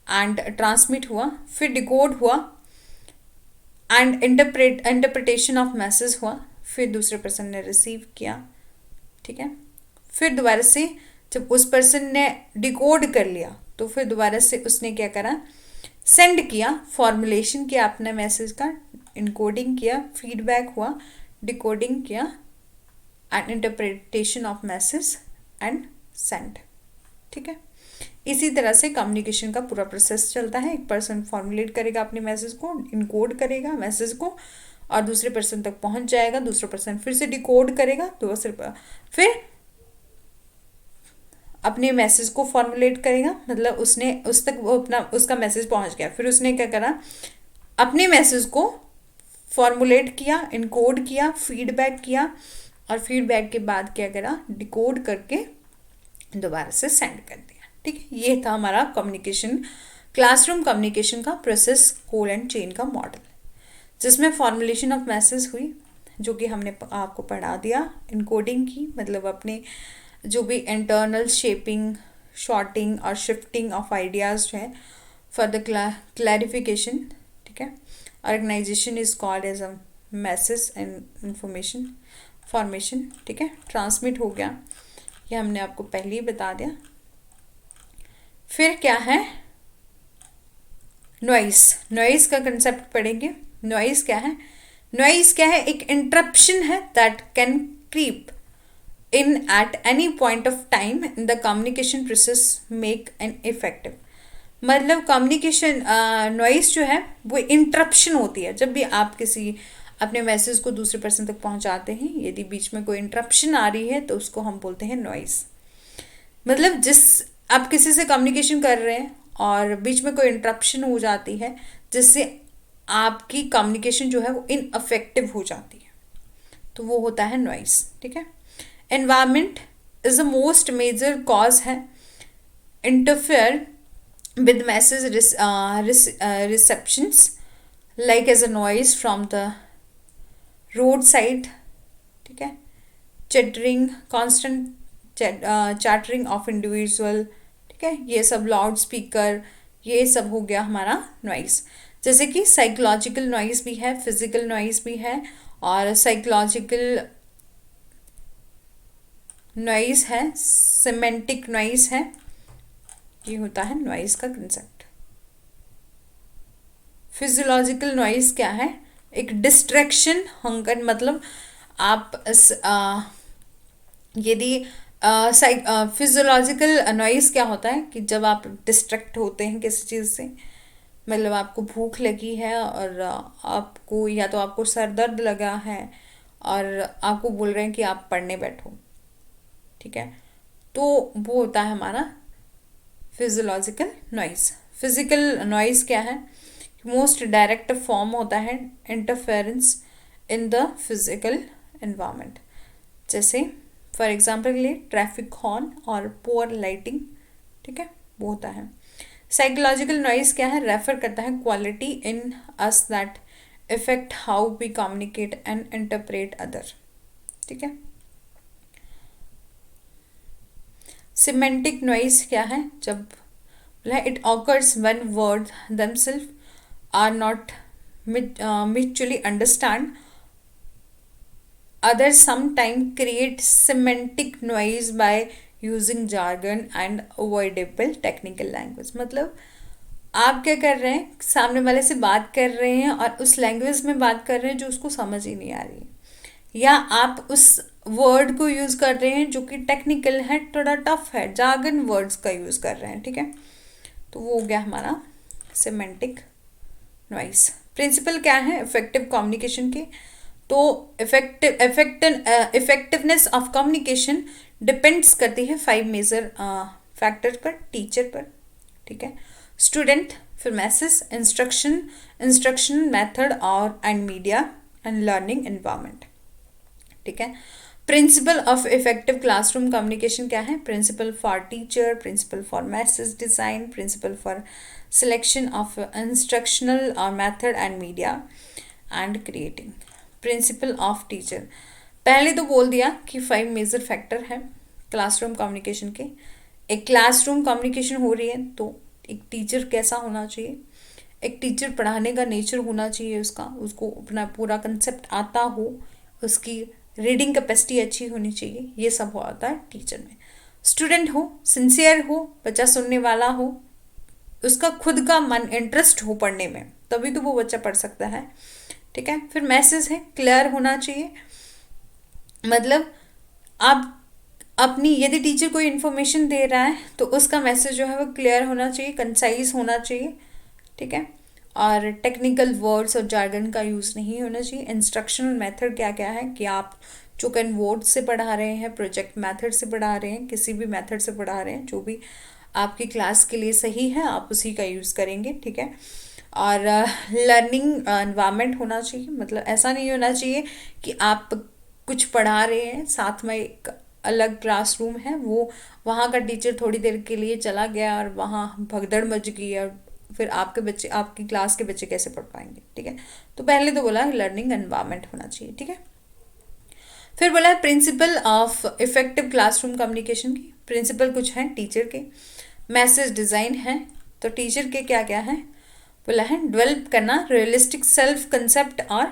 एंड ट्रांसमिट हुआ, फिर डिकोड हुआ एंड इंटरप्रिटेशन ऑफ मैसेज हुआ, फिर दूसरे पर्सन ने रिसीव किया, ठीक है। फिर दोबारा से जब उस पर्सन ने डिकोड कर लिया तो फिर दोबारा से उसने क्या करा, सेंड किया, फॉर्मुलेशन किया अपने मैसेज का, इनकोडिंग किया, फीडबैक हुआ, डिकोडिंग किया and interpretation of message and send, ठीक है। इसी तरह से कम्युनिकेशन का पूरा प्रोसेस चलता है। एक पर्सन फॉर्मुलेट करेगा अपने मैसेज को, इनकोड करेगा मैसेज को और दूसरे पर्सन तक पहुंच जाएगा, दूसरा पर्सन फिर से डिकोड करेगा, फिर अपने मैसेज को फॉर्मुलेट करेगा, मतलब उसने उस तक वो अपना उसका मैसेज पहुंच गया, फिर उसने क्या करा, अपने मैसेज को फॉर्मुलेट किया, इनकोड किया, फीडबैक किया और फीडबैक के बाद क्या करा, डिकोड करके दोबारा से सेंड कर दिया, ठीक है। ये था हमारा कम्युनिकेशन, क्लासरूम कम्युनिकेशन का प्रोसेस, कॉल एंड चेन का मॉडल, जिसमें फॉर्मुलेशन ऑफ मैसेज हुई जो कि हमने आपको पढ़ा दिया, इनकोडिंग की मतलब अपने जो भी इंटरनल शेपिंग, शॉर्टिंग और शिफ्टिंग ऑफ आइडियाज़ है फॉर द क्लैरिफिकेशन, ठीक है। Organisation is called as a message and information formation, ठीक है। ट्रांसमिट हो गया, ये हमने आपको पहले ही बता दिया। फिर क्या है, नॉइस, नॉइस का कंसेप्ट पढ़ेंगे। नॉइस क्या है, नॉइस क्या है, एक इंटरप्शन है that can creep in at any point of time in the communication process make an effective, मतलब कम्युनिकेशन नॉइस जो है वो इंटरप्शन होती है। जब भी आप किसी अपने मैसेज को दूसरे पर्सन तक पहुंचाते हैं, यदि बीच में कोई इंटरप्शन आ रही है तो उसको हम बोलते हैं नॉइस। मतलब जिस आप किसी से कम्युनिकेशन कर रहे हैं और बीच में कोई इंटरप्शन हो जाती है जिससे आपकी कम्युनिकेशन जो है वो इनअफेक्टिव हो जाती है, तो वो होता है नॉइस, ठीक है। Environment is the most major cause है interfere with message receptions like as a noise from the roadside, ठीक है, chattering, constant chattering of individual, ठीक है, ये सब लाउड स्पीकर, ये सब हो गया हमारा नॉइस। जैसे कि साइकोलॉजिकल नॉइस भी है, फिजिकल नॉइस भी है, और साइकोलॉजिकल नॉइज है, सिमेंटिक नॉइज है, ये होता है नॉइज का कंसेप्ट। फिजियोलॉजिकल नॉइज क्या है, एक डिस्ट्रैक्शन, हंगर, मतलब आप यदि फिजियोलॉजिकल नॉइज क्या होता है कि जब आप डिस्ट्रैक्ट होते हैं किसी चीज़ से, मतलब आपको भूख लगी है और आपको या तो आपको सर दर्द लगा है और आपको बोल रहे हैं कि आप पढ़ने बैठो, ठीक है, तो वो होता है हमारा फिजियोलॉजिकल नॉइज। फिजिकल नॉइज क्या है, मोस्ट डायरेक्ट फॉर्म होता है interference in the physical environment, जैसे फॉर एग्जांपल के लिए ट्रैफिक हॉर्न और पुअर लाइटिंग, ठीक है, वो होता है। साइकोलॉजिकल नॉइज क्या है, रेफर करता है quality in us that effect how we communicate and interpret other, ठीक है। सिमेंटिक नॉइज क्या है, जब it occurs when word themselves are not mutually understand, others sometimes create semantic noise by using jargon and avoidable technical language। मतलब आप क्या कर रहे हैं, सामने वाले से बात कर रहे हैं और उस लैंग्वेज में बात कर रहे हैं जो उसको समझ ही नहीं आ रही है, या आप उस वर्ड को यूज़ कर रहे हैं जो कि टेक्निकल है, थोड़ा टफ है, जार्गन वर्ड्स का यूज़ कर रहे हैं, ठीक है, तो वो हो गया हमारा सिमेंटिक नॉइस। प्रिंसिपल क्या है इफेक्टिव कम्युनिकेशन के, तो इफेक्टिवनेस ऑफ कम्युनिकेशन डिपेंड्स करती है 5 मेजर फैक्टर पर, टीचर पर, ठीक है, स्टूडेंट, फिर मैसेज, इंस्ट्रक्शन मेथड और and media and learning environment, ठीक है। Principle of effective classroom communication क्या है? Principle for teacher, principle for message design, principle for selection of instructional method and media and creating. Principle of teacher, पहले तो बोल दिया कि 5 मेजर फैक्टर है क्लासरूम कम्युनिकेशन के। एक क्लासरूम कम्युनिकेशन हो रही है तो एक टीचर कैसा होना चाहिए, एक टीचर पढ़ाने का नेचर होना चाहिए उसका, उसको अपना पूरा कंसेप्ट आता हो, उसकी रीडिंग कैपेसिटी अच्छी होनी चाहिए, ये सब होता है टीचर में। स्टूडेंट हो, सिंसियर हो, बच्चा सुनने वाला हो, उसका खुद का मन इंटरेस्ट हो पढ़ने में, तभी तो वो बच्चा पढ़ सकता है। ठीक है। फिर मैसेज है, क्लियर होना चाहिए, मतलब आप अपनी, यदि टीचर कोई इन्फॉर्मेशन दे रहा है तो उसका मैसेज जो है वो क्लियर होना चाहिए, कंसाइज होना चाहिए। ठीक है। और टेक्निकल वर्ड्स और जार्गन का यूज़ नहीं होना चाहिए। इंस्ट्रक्शनल मेथड क्या क्या है कि आप चोकन वर्ड से पढ़ा रहे हैं, प्रोजेक्ट मेथड से पढ़ा रहे हैं, किसी भी मेथड से पढ़ा रहे हैं, जो भी आपकी क्लास के लिए सही है आप उसी का यूज़ करेंगे। ठीक है। और लर्निंग एनवायरनमेंट होना चाहिए, मतलब ऐसा नहीं होना चाहिए कि आप कुछ पढ़ा रहे हैं, साथ में एक अलग क्लासरूम है, वो वहाँ का टीचर थोड़ी देर के लिए चला गया और वहाँ भगदड़ मच गई और फिर आपके बच्चे, आपकी क्लास के बच्चे कैसे पढ़ पाएंगे। ठीक है। तो पहले तो बोला लर्निंग एनवायरनमेंट होना चाहिए। ठीक है। फिर बोला है principle of effective classroom communication की। प्रिंसिपल कुछ हैं टीचर के, मैसेज डिज़ाइन है, तो टीचर के क्या क्या है बोला है, डेवलप करना रियलिस्टिक सेल्फ कंसेप्ट और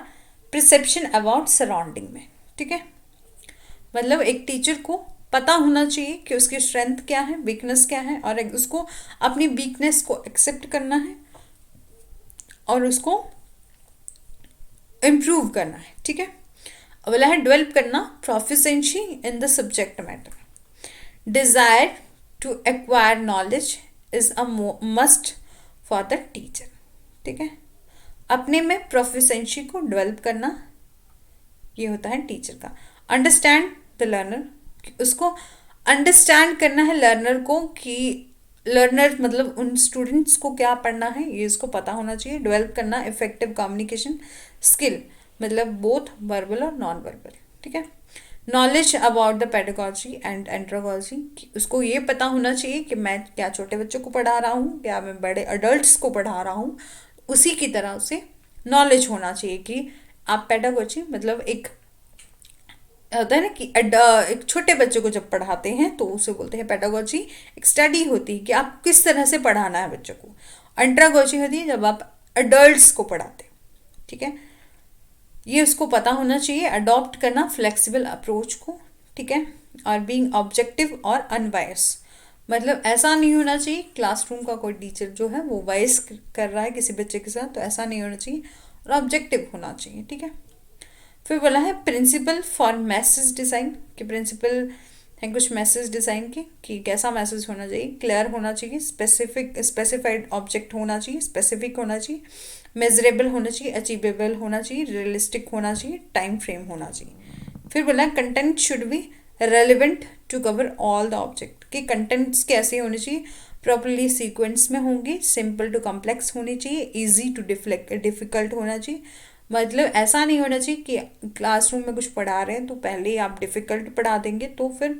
परसेप्शन अबाउट सराउंडिंग में। ठीक है। मतलब एक टीचर को पता होना चाहिए कि उसकी स्ट्रेंथ क्या है, वीकनेस क्या है, और उसको अपनी वीकनेस को एक्सेप्ट करना है और उसको इम्प्रूव करना है। ठीक है। बोला है डेवलप करना proficiency in the subject matter, desire to acquire knowledge is a must for the teacher. ठीक है। अपने में प्रोफिशिएंसी को डेवलप करना ये होता है टीचर का। अंडरस्टैंड द लर्नर, उसको अंडरस्टैंड करना है लर्नर को, कि लर्नर मतलब उन स्टूडेंट्स को क्या पढ़ना है ये उसको पता होना चाहिए। डेवलप करना इफेक्टिव कम्युनिकेशन स्किल, मतलब बोथ वर्बल और नॉन वर्बल। ठीक है। Knowledge about the pedagogy and andragogy, उसको ये पता होना चाहिए कि मैं क्या छोटे बच्चों को पढ़ा रहा हूँ, क्या मैं बड़े अडल्ट्स को पढ़ा रहा हूँ, उसी की तरह उसे नॉलेज होना चाहिए कि आप पेडागोजी, मतलब एक होता है ना कि एक छोटे बच्चे को जब पढ़ाते हैं तो उसे बोलते हैं पेडागोजी। एक स्टडी होती है कि आप किस तरह से पढ़ाना है बच्चों को। एंट्रागोजी होती है जब आप अडल्ट्स को पढ़ाते हैं। ठीक है। ये उसको पता होना चाहिए। अडॉप्ट करना फ्लेक्सिबल अप्रोच को। ठीक है। और बीइंग ऑब्जेक्टिव और अनबायस, मतलब ऐसा नहीं होना चाहिए क्लासरूम का कोई टीचर जो है वो बायस कर रहा है किसी बच्चे के साथ, तो ऐसा नहीं होना चाहिए, और ऑब्जेक्टिव होना चाहिए। ठीक है। फिर बोला है प्रिंसिपल फॉर मैसेज डिज़ाइन, कि प्रिंसिपल है कुछ मैसेज डिज़ाइन के कि कैसा मैसेज होना चाहिए, क्लियर होना चाहिए, स्पेसिफाइड ऑब्जेक्ट होना चाहिए, स्पेसिफिक होना चाहिए, मेजरेबल होना चाहिए, अचीवेबल होना चाहिए, रियलिस्टिक होना चाहिए, टाइम फ्रेम होना चाहिए। फिर बोला content should be relevant to cover all the object, कि कंटेंट्स कैसे होने चाहिए, प्रॉपरली सीक्वेंस में होंगी, सिंपल टू कॉम्प्लेक्स होनी चाहिए, इजी टू डिफिकल्ट होना चाहिए। मतलब ऐसा नहीं होना चाहिए कि क्लासरूम में कुछ पढ़ा रहे हैं तो पहले ही आप डिफ़िकल्ट पढ़ा देंगे तो फिर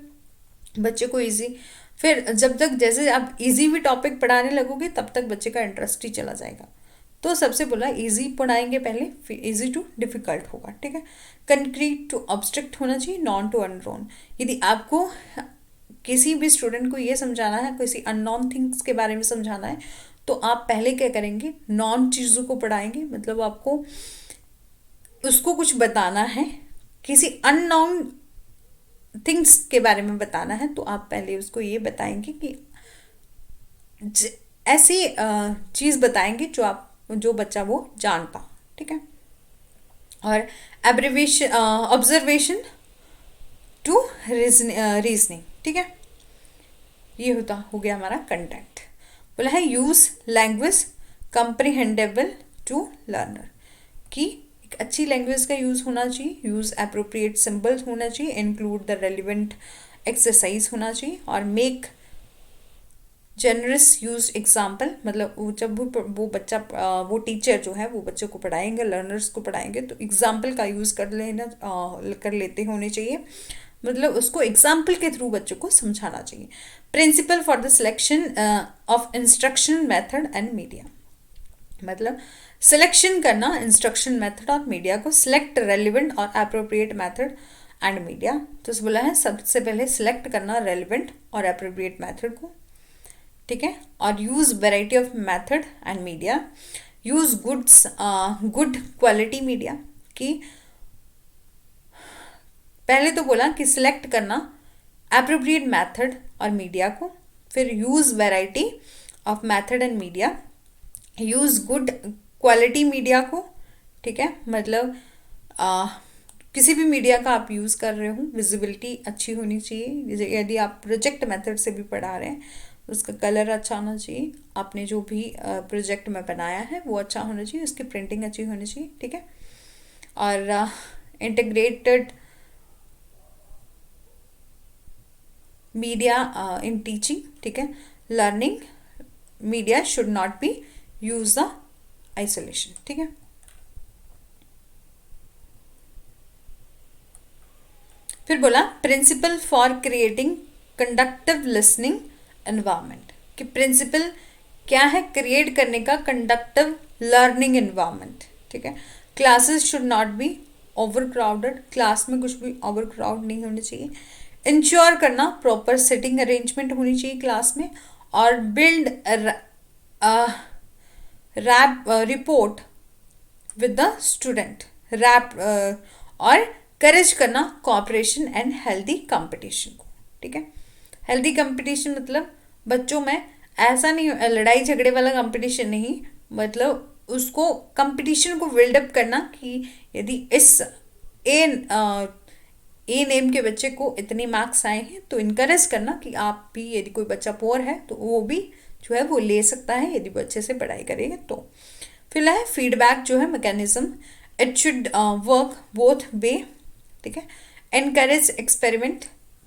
बच्चे को इजी, फिर जब तक जैसे आप इजी भी टॉपिक पढ़ाने लगोगे तब तक बच्चे का इंटरेस्ट ही चला जाएगा। तो सबसे बोला इजी पढ़ाएंगे पहले, फिर इजी टू डिफ़िकल्ट होगा। ठीक है। कंक्रीट टू ऑब्स्ट्रक्ट होना चाहिए, नॉन टू अननोन। यदि आपको किसी भी स्टूडेंट को ये समझाना है, किसी अननोन थिंग्स के बारे में समझाना है, तो आप पहले क्या करेंगे, नॉन चीज़ों को पढ़ाएंगे। मतलब आपको उसको कुछ बताना है, किसी अननोन थिंग्स के बारे में बताना है, तो आप पहले उसको ये बताएंगे कि ऐसी चीज़ बताएंगे जो बच्चा वो जान पाए। ठीक है। और एब्रिवेशन ऑब्जर्वेशन टू रीजनिंग। ठीक है। ये हो गया हमारा कंटेंट। बोला है यूज़ लैंग्वेज कंप्रिहेंडेबल टू लर्नर, कि एक अच्छी लैंग्वेज का यूज़ होना चाहिए, यूज़ अप्रोप्रिएट सिंबल्स होना चाहिए, इंक्लूड द रेलिवेंट एक्सरसाइज होना चाहिए, और मेक जनरस यूज एग्जाम्पल। मतलब जब वो बच्चा वो टीचर जो है वो बच्चों को पढ़ाएंगे, लर्नर्स को पढ़ाएंगे, तो एग्जाम्पल का यूज़ कर लेते होने चाहिए। मतलब उसको एग्जाम्पल के थ्रू बच्चों को समझाना चाहिए। Principle for the selection of instruction method and media, मतलब सिलेक्शन करना इंस्ट्रक्शन मेथड और मीडिया को, सिलेक्ट रेलिवेंट और अप्रोप्रिएट मेथड एंड मीडिया। तो उसे बोला है सबसे पहले सिलेक्ट करना रेलिवेंट और अप्रोप्रिएट मेथड को, ठीक है, और use variety of method and media, use good quality media. कि पहले तो बोला कि सिलेक्ट करना अप्रोप्रिएट मेथड और मीडिया को, फिर use variety of method and media, use good quality media को, ठीक है, मतलब किसी भी मीडिया का आप यूज़ कर रहे हो विजिबिलिटी अच्छी होनी चाहिए। यदि आप प्रोजेक्ट मेथड से भी पढ़ा रहे हैं उसका कलर अच्छा होना चाहिए, आपने जो भी प्रोजेक्ट में बनाया है वो अच्छा होना चाहिए, उसकी प्रिंटिंग अच्छी होनी चाहिए, ठीक है। और इंटीग्रेटेड मीडिया इन टीचिंग, ठीक है, learning media should not be use the isolation, ठीक है। फिर बोला principle for creating conductive listening environment, कि प्रिंसिपल क्या है क्रिएट करने का कंडक्टिव लर्निंग एनवायरनमेंट, ठीक है। Classes should not B over crowded, class में कुछ भी ओवर क्राउड नहीं होनी चाहिए। इंश्योर करना प्रॉपर सिटिंग अरेंजमेंट होनी चाहिए क्लास में, और build rapport with the student, rapport और करेज करना कोऑपरेशन एंड हेल्दी कंपटीशन को, ठीक है। हेल्दी कंपटीशन मतलब बच्चों में ऐसा नहीं लड़ाई झगड़े वाला कंपटीशन नहीं, मतलब उसको कंपटीशन को बिल्डअप करना कि यदि इस ए नेम के बच्चे को इतने मार्क्स आए हैं तो इनकरेज करना कि आप भी, यदि कोई बच्चा पुअर है तो वो भी जो है वो ले सकता है यदि वो अच्छे से पढ़ाई करेगा तो। फिर है फीडबैक जो है mechanism, it should work both way, ठीक है। एनकरेज एक्सपेरिमेंट,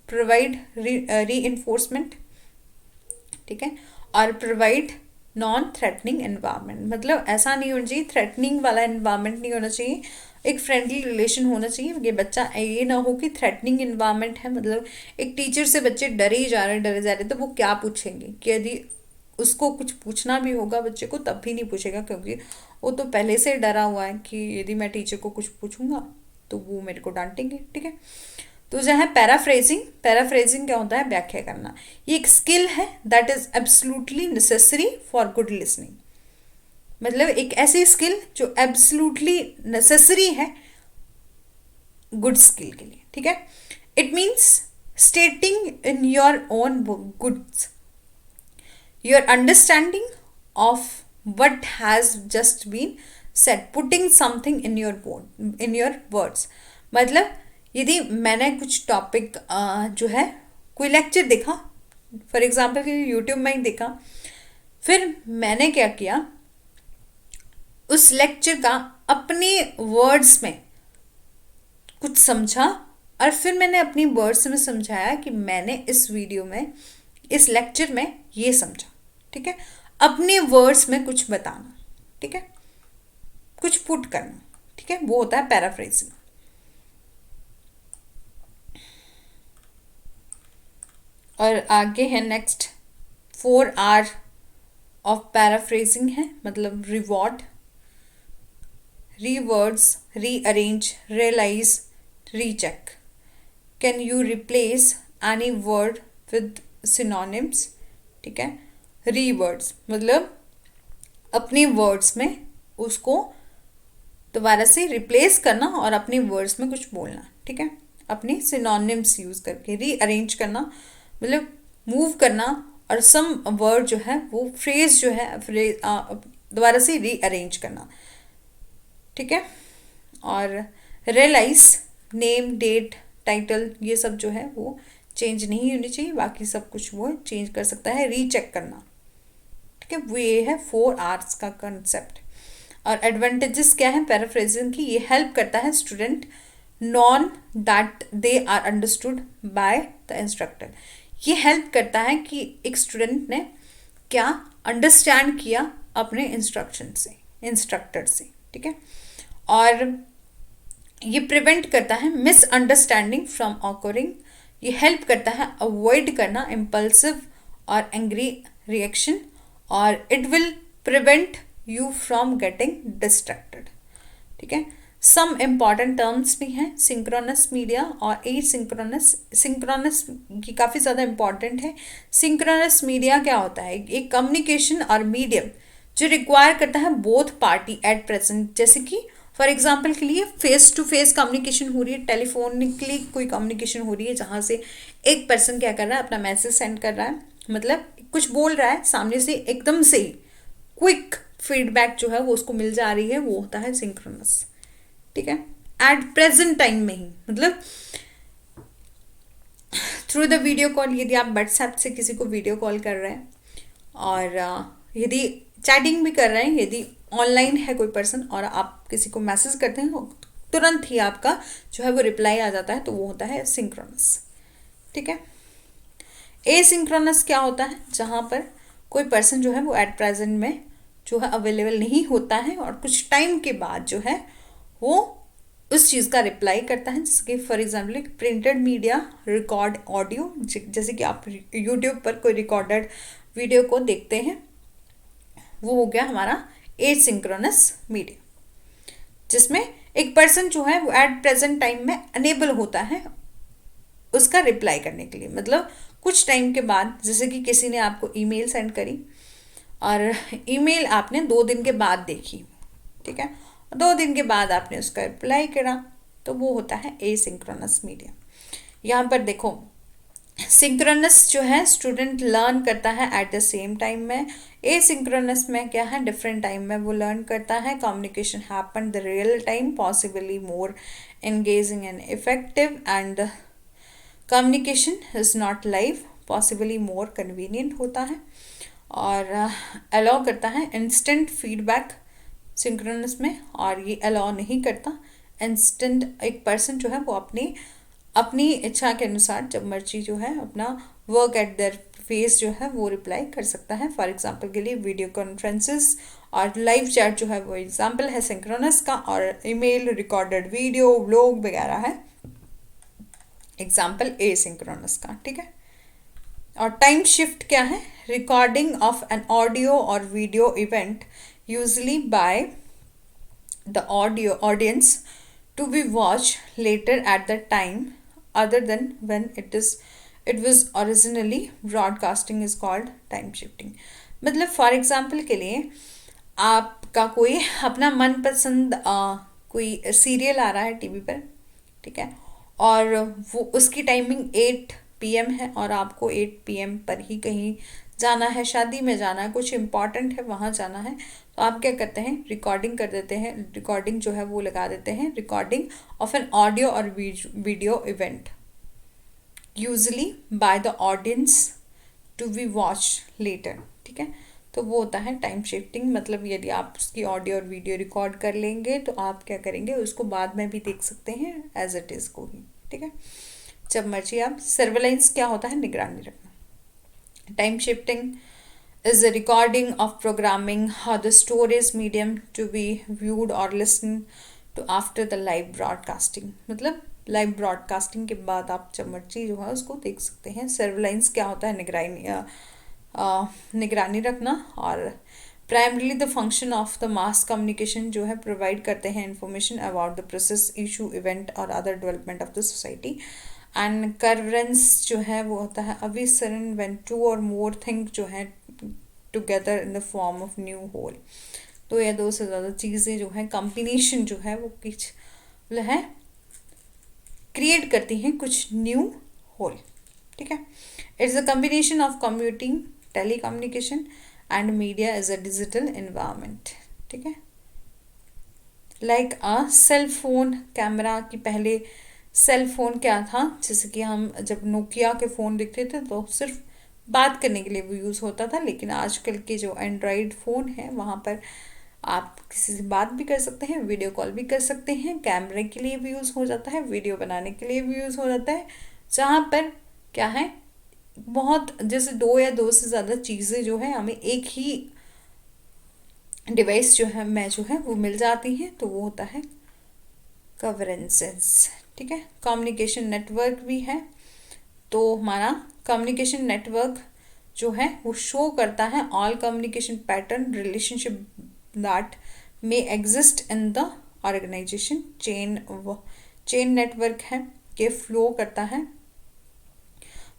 प्रोवाइड री इन्फोर्समेंट, ठीक है, और प्रोवाइड नॉन थ्रेटनिंग एनवायरनमेंट, मतलब ऐसा नहीं होना चाहिए, थ्रेटनिंग वाला एनवायरनमेंट नहीं होना चाहिए, एक फ्रेंडली रिलेशन होना चाहिए। ये बच्चा ये ना हो कि थ्रेटनिंग एनवायरनमेंट है, मतलब एक टीचर से बच्चे डरे ही जा रहे तो वो क्या पूछेंगे, कि यदि उसको कुछ पूछना भी होगा बच्चे को तब भी नहीं पूछेगा, क्योंकि वो तो पहले से डरा हुआ है कि यदि मैं टीचर को कुछ पूछूंगा तो वो मेरे को डांटेंगे, ठीक है। तो जो है पैराफ्रेजिंग, पैराफ्रेजिंग क्या होता है, व्याख्या करना। ये एक स्किल है that is absolutely necessary for good listening, मतलब एक ऐसी स्किल जो एब्सोल्युटली नेसेसरी है गुड स्किल के लिए, ठीक है। It means स्टेटिंग in your own goods your understanding of what has just been said, putting something in your words, मतलब यदि मैंने कुछ टॉपिक जो है कोई लेक्चर देखा, फॉर एग्जांपल यूट्यूब में ही देखा, फिर मैंने क्या किया उस लेक्चर का अपने वर्ड्स में कुछ समझा, और फिर मैंने अपनी वर्ड्स में समझाया कि मैंने इस वीडियो में इस लेक्चर में ये समझा, ठीक है। अपने वर्ड्स में कुछ बताना, ठीक है, कुछ पुट करना, ठीक है, वो होता है पैराफ्रेजिंग। और आगे है नेक्स्ट 4R ऑफ पैराफ्रेजिंग है, मतलब reward, rewords, rearrange, realize, recheck. Can you replace any word with synonyms, ठीक है। रीवर्ड्स मतलब अपने वर्ड्स में उसको दोबारा से रिप्लेस करना और अपने वर्ड्स में कुछ बोलना, ठीक है, अपने सिनोनिम्स यूज करके। रीअरेंज करना मतलब मूव करना, और सम वर्ड जो है वो फ्रेज जो है दोबारा से रीअरेंज करना, ठीक है। और रियलाइज, नेम, डेट, टाइटल, ये सब जो है वो चेंज नहीं होनी चाहिए, बाकी सब कुछ वो चेंज कर सकता है। रीचेक करना, ठीक है, वो ये है 4Rs का कंसेप्ट। और एडवांटेजेस क्या है पैराफ्रेजिंग की, ये हेल्प करता है student known that they are understood by the instructor. ये हेल्प करता है कि एक स्टूडेंट ने क्या अंडरस्टैंड किया अपने इंस्ट्रक्टर से, ठीक है। और ये प्रिवेंट करता है मिसअंडरस्टैंडिंग फ्रॉम ऑकरिंग, ये हेल्प करता है अवॉइड करना इम्पल्सिव और एंग्री रिएक्शन, और it will prevent you from getting distracted. ठीक है, सम इम्पॉर्टेंट टर्म्स भी हैं सिंक्रोनस मीडिया और एसिंक्रोनस। सिंक्रोनस की काफ़ी ज़्यादा इम्पॉर्टेंट है। सिंक्रोनस मीडिया क्या होता है? एक कम्युनिकेशन और मीडियम जो रिक्वायर करता है बोथ पार्टी एट प्रेजेंट, जैसे कि फॉर एग्जाम्पल के लिए फेस टू फेस कम्युनिकेशन हो रही है, टेलीफोनिकली कोई कम्युनिकेशन हो रही है जहाँ से एक पर्सन क्या कर रहा है, अपना मैसेज सेंड कर रहा है, मतलब कुछ बोल रहा है, सामने से एकदम से ही क्विक फीडबैक जो है वो उसको मिल जा रही है, वो होता है सिंक्रोनस। ठीक है, एट प्रेजेंट टाइम में ही, मतलब थ्रू द वीडियो कॉल, यदि आप व्हाट्सएप से किसी को वीडियो कॉल कर रहे हैं और यदि चैटिंग भी कर रहे हैं, यदि ऑनलाइन है कोई पर्सन और आप किसी को मैसेज करते हैं, तुरंत ही आपका जो है वो रिप्लाई आ जाता है, तो वो होता है सिंक्रोनस। ठीक है, एसिंक्रोनस क्या होता है? जहाँ पर कोई पर्सन जो है वो एट प्रेजेंट में जो है अवेलेबल नहीं होता है और कुछ टाइम के बाद जो है वो उस चीज़ का रिप्लाई करता है, जैसे कि for example printed media, record audio, जैसे कि आप यूट्यूब पर कोई रिकॉर्डेड वीडियो को देखते हैं, वो हो गया हमारा एसिंक्रोनस मीडिया, जिसमें एक पर्सन जो है वो एट प्रेजेंट टाइम में अनेबल होता है उसका रिप्लाई करने के लिए, मतलब कुछ टाइम के बाद, जैसे कि किसी ने आपको ईमेल सेंड करी और ईमेल आपने 2 दिन के बाद देखी, ठीक है, 2 दिन के बाद आपने उसका रिप्लाई करा, तो वो होता है एसिंक्रोनस मीडिया। यहाँ पर देखो सिंक्रोनस जो है स्टूडेंट लर्न करता है एट द सेम टाइम में, एसिंक्रोनस में क्या है, डिफरेंट टाइम में वो लर्न करता है। Communication happen the real time, possibly more engaging and effective, and communication is not live, possibly more convenient होता है, और अलाउ करता है इंस्टेंट फीडबैक सिंक्रोनस में, और ये अलाउ नहीं करता इंस्टेंट। एक पर्सन जो है वो अपनी इच्छा के अनुसार जब मर्जी जो है अपना वर्क एट देयर फेस जो है वो रिप्लाई कर सकता है। फॉर एग्जांपल के लिए वीडियो कॉन्फ्रेंसेस और लाइव चैट जो है वो एग्जांपल है सिंक्रोनस का, और ईमेल, रिकॉर्डेड वीडियो, व्लॉग वगैरह है एग्जाम्पल एसिंक्रोनस का। ठीक है, और टाइम शिफ्ट क्या है? रिकॉर्डिंग ऑफ एन ऑडियो और video event usually by the audience to be watched later at the time other than when it was originally broadcasting is called time shifting। मतलब for example के लिए आपका कोई अपना मनपसंद कोई सीरियल आ रहा है टीवी पर, ठीक है, और वो उसकी टाइमिंग 8 PM है और आपको 8 PM पर ही कहीं जाना है, शादी में जाना है, कुछ इम्पॉर्टेंट है वहाँ जाना है, तो आप क्या करते हैं, रिकॉर्डिंग कर देते हैं, रिकॉर्डिंग जो है वो लगा देते हैं, रिकॉर्डिंग ऑफ एन ऑडियो और video event usually by the audience to be watch later. ठीक है, तो वो होता है टाइम शिफ्टिंग। मतलब यदि आप उसकी ऑडियो और वीडियो रिकॉर्ड कर लेंगे तो आप क्या करेंगे, उसको बाद में भी देख सकते हैं एज इट इज़ को ही। ठीक है, जब मर्जी आप। सर्वेलेंस क्या होता है? निगरानी रखना। Time shifting is a recording of programming how the storage medium to be viewed or listened to after the live broadcasting। मतलब लाइव ब्रॉडकास्टिंग के बाद आप जब मर्जी जो है उसको देख सकते हैं। सर्वेलेंस क्या होता है? निगरानी रखना। और primarily the function of the mass communication जो है प्रोवाइड करते हैं information about the process, issue, event और other development of the society. And occurrence जो है वो होता है अविसरण व्हेन टू और मोर थिंग जो है together in the form of new whole. तो या दो से ज़्यादा चीज़ें जो है कॉम्बिनेशन जो है वो कुछ है क्रिएट करती हैं कुछ न्यू होल। ठीक है, it's a combination of computing, telecommunication and media is a digital environment. ठीक है, like a cell phone camera की पहले सेल फोन क्या था, जैसे कि हम जब नोकिया के फ़ोन देखते थे तो सिर्फ बात करने के लिए वो यूज़ होता था, लेकिन आजकल के जो एंड्रॉयड फ़ोन हैं वहाँ पर आप किसी से बात भी कर सकते हैं, वीडियो कॉल भी कर सकते हैं, कैमरे के लिए भी यूज़ हो जाता है, वीडियो बनाने के लिए भी यूज़ हो जाता है, जहाँ पर क्या है बहुत जैसे 2 या 2 से ज़्यादा चीज़ें जो है हमें एक ही डिवाइस जो है वो मिल जाती हैं, तो वो होता है कवरेंसेस, ठीक है। कम्युनिकेशन नेटवर्क भी है, तो हमारा कम्युनिकेशन नेटवर्क जो है वो शो करता है all communication pattern relationship that may exist in the organisation. Chain network है, ये फ्लो करता है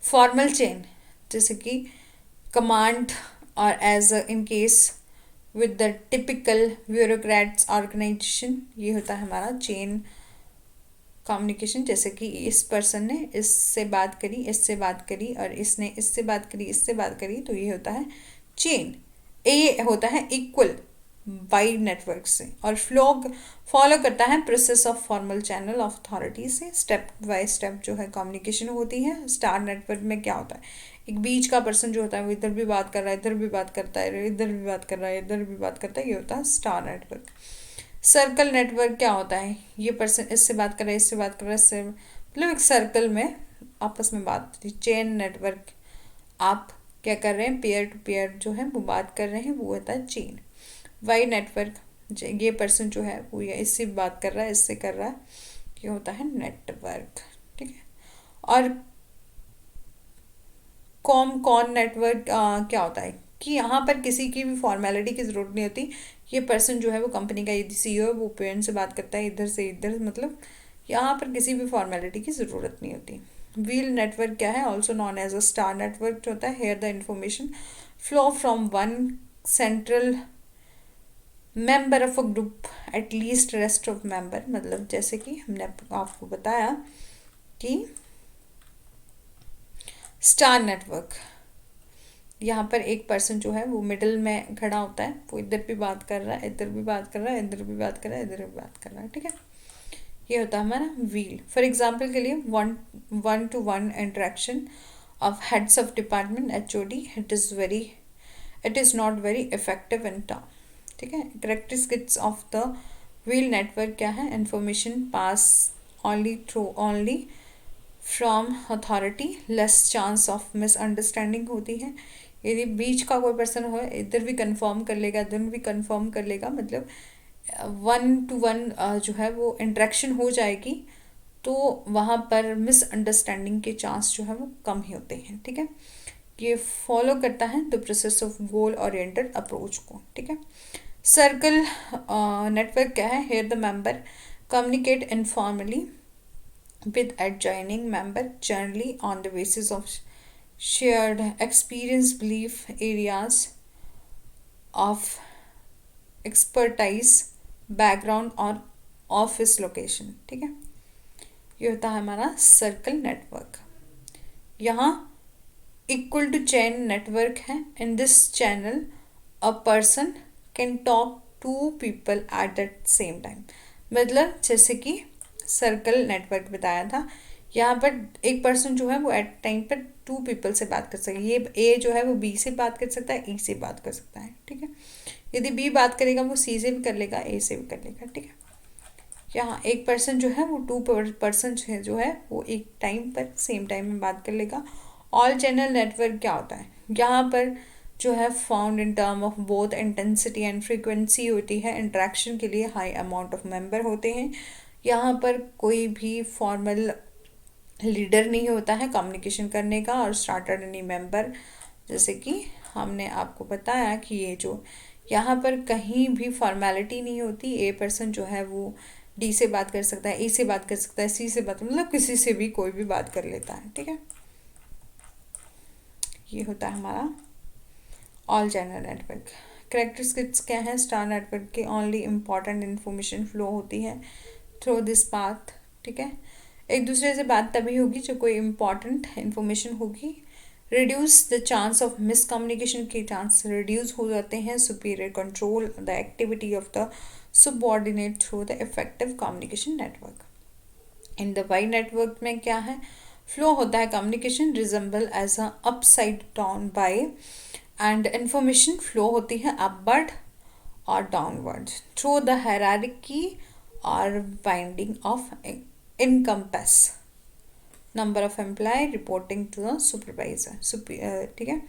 फॉर्मल चेन, जैसे कि कमांड और as in case with the typical bureaucrats organisation, ये होता है हमारा चेन कम्युनिकेशन। जैसे कि इस पर्सन ने इससे बात करी, इससे बात करी, और इसने इससे बात करी, इससे बात करी, तो ये होता है चेन। ये होता है इक्वल वाइड नेटवर्क से, और फॉलो करता है process of formal channel of authority से। स्टेप बाय स्टेप जो है कम्युनिकेशन होती है। स्टार नेटवर्क में क्या होता है, एक बीच का पर्सन जो होता है वो इधर भी बात कर रहा है, इधर भी बात करता है, इधर भी बात कर रहा है, इधर भी बात करता है, ये होता है स्टार नेटवर्क। सर्कल नेटवर्क क्या होता है, ये पर्सन इससे बात कर रहा है, इससे बात कर रहा है, इससे मतलब एक सर्कल में आपस में बात होती है। चेन नेटवर्क, आप क्या कर रहे हैं, पेयर टू पेयर जो है वो बात कर रहे हैं, वो होता है चेन। वाई नेटवर्क, ये पर्सन जो है वो ये इससे बात कर रहा है, इससे कर रहा है, ये होता है नेटवर्क, ठीक है। और कॉन नेटवर्क क्या होता है कि यहाँ पर किसी की भी फॉर्मेलिटी की ज़रूरत नहीं होती। ये पर्सन जो है वो कंपनी का यदि सीईओ है, वो पेरेंट से बात करता है इधर से इधर, मतलब यहाँ पर किसी भी फॉर्मेलिटी की ज़रूरत नहीं होती। व्हील नेटवर्क क्या है, also known as a star network होता है। Here the information flow from one central member of a group at least rest of member, मतलब जैसे कि हमने आपको बताया कि स्टार नेटवर्क, यहाँ पर एक पर्सन जो है वो मिडिल में खड़ा होता है, वो इधर भी बात कर रहा है, इधर भी बात कर रहा है, इधर भी बात कर रहा है, इधर भी बात कर रहा है, ठीक है। ये होता है हमारा व्हील। फॉर एग्जाम्पल के लिए one two one interaction of heads of department HOD, it is not very effective in term, ठीक है। Characteristics of the wheel network क्या है, information pass only from authority, less chance of misunderstanding होती है। यदि बीच का कोई पर्सन हो, इधर भी कंफर्म कर लेगा, इधर भी कंफर्म कर लेगा, मतलब वन टू वन जो है वो इंटरेक्शन हो जाएगी, तो वहाँ पर मिसअंडरस्टैंडिंग के चांस जो है वो कम ही होते हैं, ठीक है। ये फॉलो करता है the process of goal oriented approach को, ठीक है। सर्कल नेटवर्क क्या है, here the member communicate informally with adjoining member, generally on the basis of shared experience, belief areas of expertise, background और ऑफिस लोकेशन, ठीक है। ये होता है हमारा सर्कल नेटवर्क। यहाँ इक्वल टू चेन नेटवर्क है। In this channel a person can talk to people at the same time, मतलब जैसे कि सर्कल नेटवर्क बताया था, यहाँ पर एक पर्सन जो है वो एट टाइम पर 2 पीपल से बात कर सकता है। ये ए जो है वो बी से बात कर सकता है, ई से बात कर सकता है, ठीक है। यदि बी बात करेगा वो सी से भी कर लेगा, ए से भी कर लेगा, ठीक है। यहाँ एक पर्सन जो है वो 2 पर्सन जो है वो एक टाइम पर सेम टाइम में बात कर लेगा। ऑल चैनल नेटवर्क क्या होता है, यहाँ पर जो है found in term of both intensity and frequency होती है। इंट्रैक्शन के लिए हाई अमाउंट ऑफ मेंबर होते हैं। यहाँ पर कोई भी फॉर्मल लीडर नहीं होता है कम्युनिकेशन करने का, और स्टार्टर एनी मेंबर, जैसे कि हमने आपको बताया कि ये जो यहाँ पर कहीं भी फॉर्मेलिटी नहीं होती। ए पर्सन जो है वो डी से बात कर सकता है, ए से बात कर सकता है, सी से बात, मतलब किसी से भी कोई भी बात कर लेता है, ठीक है। ये होता है हमारा ऑल चैनल नेटवर्क। कैरेक्टरिस्टिक्स क्या है, स्टार नेटवर्क के ओनली इम्पॉर्टेंट इन्फॉर्मेशन फ्लो होती है थ्रू दिस पाथ, ठीक है। एक दूसरे से बात तभी होगी जो कोई इम्पॉर्टेंट इन्फॉर्मेशन होगी। Reduce the chance of miscommunication के चांस रिड्यूस हो जाते हैं। Superior control the activity of the subordinate through the effective communication network. In the Y network में क्या है, फ्लो होता है communication resemble as a upside down Y, and information flow होती है अपवर्ड और डाउनवर्ड थ्रू द हायरार्की और binding of encompass number of employee reporting to the supervisor, ठीक है।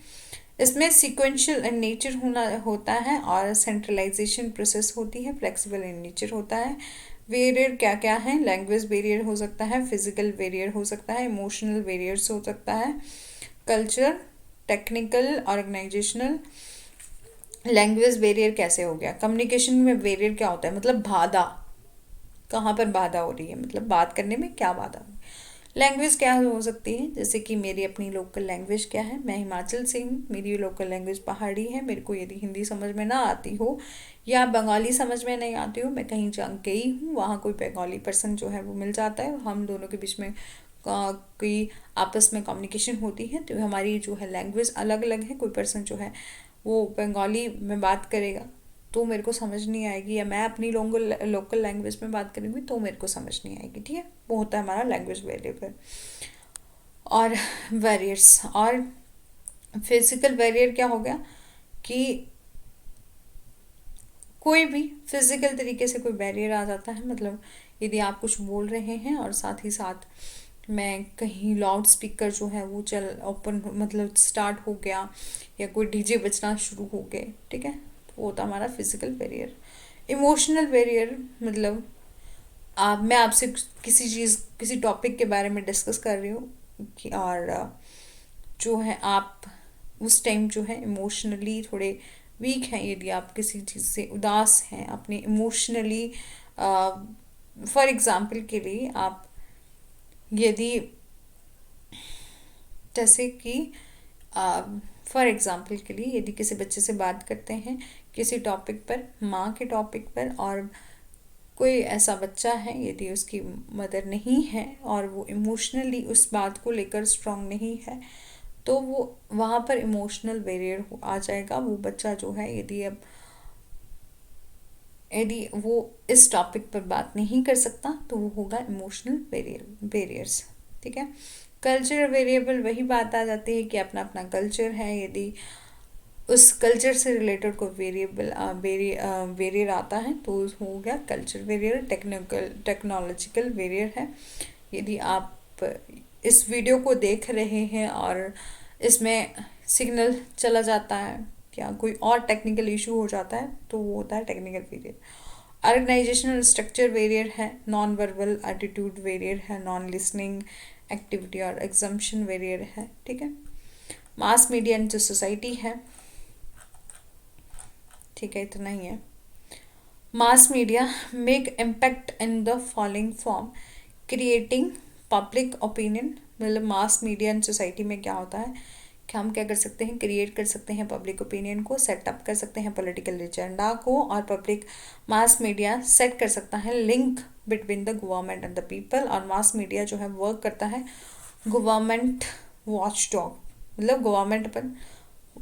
इसमें सीक्वेंशियल इन नेचर होता है और सेंट्रलाइजेशन प्रोसेस होती है। फ्लेक्सिबल इन नेचर होता है। वेरियर क्या क्या है? लैंग्वेज बैरियर हो सकता है, फिजिकल बैरियर हो सकता है, इमोशनल बैरियर्स हो सकता है, culture, technical, organisational. Language barrier कैसे हो गया? कम्युनिकेशन में बैरियर क्या होता है? मतलब बाधा, कहाँ पर बाधा हो रही है, मतलब बात करने में क्या बाधा हो रही है। लैंग्वेज क्या हो सकती है? जैसे कि मेरी अपनी लोकल लैंग्वेज क्या है, मैं हिमाचल से हूँ, मेरी लोकल लैंग्वेज पहाड़ी है, मेरे को यदि हिंदी समझ में ना आती हो या बंगाली समझ में नहीं आती हो, मैं कहीं जा गई हूँ, वहाँ कोई बंगाली पर्सन जो है वो मिल जाता है, हम दोनों के बीच में कोई आपस में कम्युनिकेशन होती है, तो हमारी जो है लैंग्वेज अलग अलग है। कोई पर्सन जो है वो बंगाली में बात करेगा तो मेरे को समझ नहीं आएगी, या मैं अपनी लोकल लैंग्वेज में बात करूँगी तो मेरे को समझ नहीं आएगी, ठीक है। वो होता है हमारा लैंग्वेज वेरिएबल। और बैरियर्स, और फिजिकल बैरियर क्या हो गया कि कोई भी फिजिकल तरीके से कोई बैरियर आ जाता है, मतलब यदि आप कुछ बोल रहे हैं और साथ ही साथ मैं कहीं लाउड स्पीकर जो है वो चल ओपन मतलब स्टार्ट हो गया, या कोई डीजे बजना शुरू हो गए, ठीक है, तो वो होता है हमारा फिजिकल बैरियर। इमोशनल बैरियर मतलब मैं आपसे किसी चीज़ किसी टॉपिक के बारे में डिस्कस कर रही हूँ और जो है आप उस टाइम जो है इमोशनली थोड़े वीक हैं, यदि आप किसी चीज़ से उदास हैं अपने इमोशनली, फॉर एग्ज़ाम्पल के लिए आप यदि जैसे कि फॉर एग्ज़ाम्पल के लिए यदि किसी बच्चे से बात करते हैं किसी टॉपिक पर, माँ के टॉपिक पर, और कोई ऐसा बच्चा है यदि उसकी मदर नहीं है और वो इमोशनली उस बात को लेकर स्ट्रांग नहीं है, तो वो वहाँ पर इमोशनल बैरियर आ जाएगा। वो बच्चा जो है यदि वो इस टॉपिक पर बात नहीं कर सकता तो वो होगा इमोशनल बैरियर्स, ठीक है। कल्चर वेरिएबल वही बात आ जाती है कि अपना अपना कल्चर है, यदि उस कल्चर से रिलेटेड कोई वेरियर आता है तो हो गया कल्चर वेरियर। टेक्नोलॉजिकल वेरियर है, यदि आप इस वीडियो को देख रहे हैं और इसमें सिग्नल चला जाता है या कोई और टेक्निकल इशू हो जाता है तो वो होता है technical barrier. Organizational structure barrier है, नॉन वर्बल एटीट्यूड वेरियर है, नॉन लिसनिंग एक्टिविटी और एग्जम्पशन वेरियर है, ठीक है। मास मीडिया एंड सोसाइटी है, ठीक है, इतना ही है। Mass media make impact in the following form, creating public opinion. मतलब मास मीडिया एंड सोसाइटी में क्या होता है कि हम क्या कर सकते हैं, क्रिएट कर सकते हैं पब्लिक ओपिनियन को, सेटअप कर सकते हैं पॉलिटिकल एजेंडा को, और पब्लिक मास मीडिया सेट कर सकता है link between the government and the people. और मास मीडिया जो है वर्क करता है गवर्नमेंट वॉच डॉग, मतलब गवर्नमेंट पर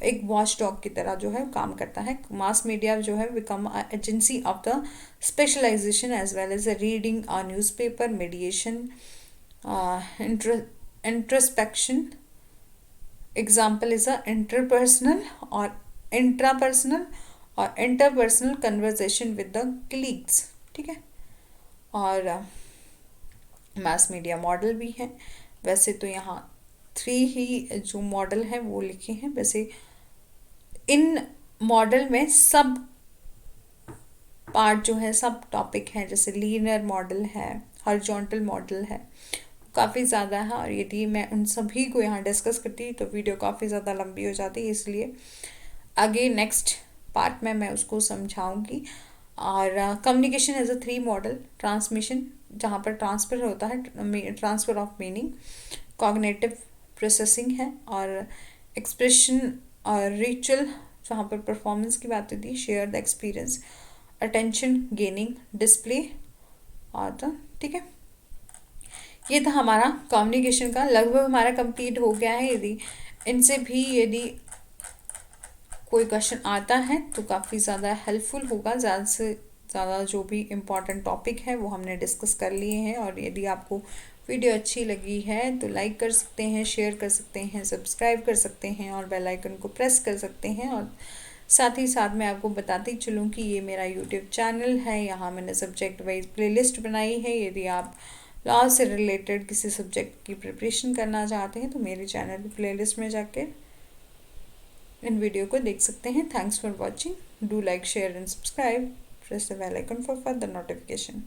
एक वॉच डॉग की तरह जो है काम करता है। मास मीडिया जो है become agency of the specialization as well as reading a newspaper, mediation, introspection. Example is a interpersonal और इंट्रापर्सनल और interpersonal conversation with the colleagues, ठीक है। और मास मीडिया मॉडल भी हैं, वैसे तो यहाँ 3 ही जो मॉडल हैं वो लिखे हैं। वैसे इन मॉडल में सब पार्ट जो है सब टॉपिक हैं, जैसे लीनियर मॉडल है, हॉरिजॉन्टल मॉडल है, काफ़ी ज़्यादा है। और यदि मैं उन सभी को यहाँ डिस्कस करती तो वीडियो काफ़ी ज़्यादा लंबी हो जाती, इसलिए आगे नेक्स्ट पार्ट में मैं उसको समझाऊंगी। और communication as a 3 model, transmission जहाँ पर ट्रांसफ़र होता है, transfer of meaning, cognitive processing है, और एक्सप्रेशन और रिचुअल जहाँ पर परफॉर्मेंस की बात होती है, share the experience, attention gaining, display और तो ठीक है। ये था हमारा कम्युनिकेशन का, लगभग हमारा कंप्लीट हो गया है। इनसे भी यदि कोई क्वेश्चन आता है तो काफ़ी ज़्यादा हेल्पफुल होगा। ज़्यादा से ज़्यादा जो भी इम्पॉर्टेंट टॉपिक है वो हमने डिस्कस कर लिए हैं। और यदि आपको वीडियो अच्छी लगी है तो लाइक कर सकते हैं, शेयर कर सकते हैं, सब्सक्राइब कर सकते हैं और बेल आइकन को प्रेस कर सकते हैं। और साथ ही साथ मैं आपको बताती चलूँ कि ये मेरा यूट्यूब चैनल है, यहाँ मैंने सब्जेक्ट वाइज प्लेलिस्ट बनाई है। यदि आप लॉ से रिलेटेड किसी सब्जेक्ट की प्रिपरेशन करना चाहते हैं तो मेरे चैनल की प्लेलिस्ट में जाकर इन वीडियो को देख सकते हैं। Thanks for watching, do like, share and subscribe, press the bell icon for further notification.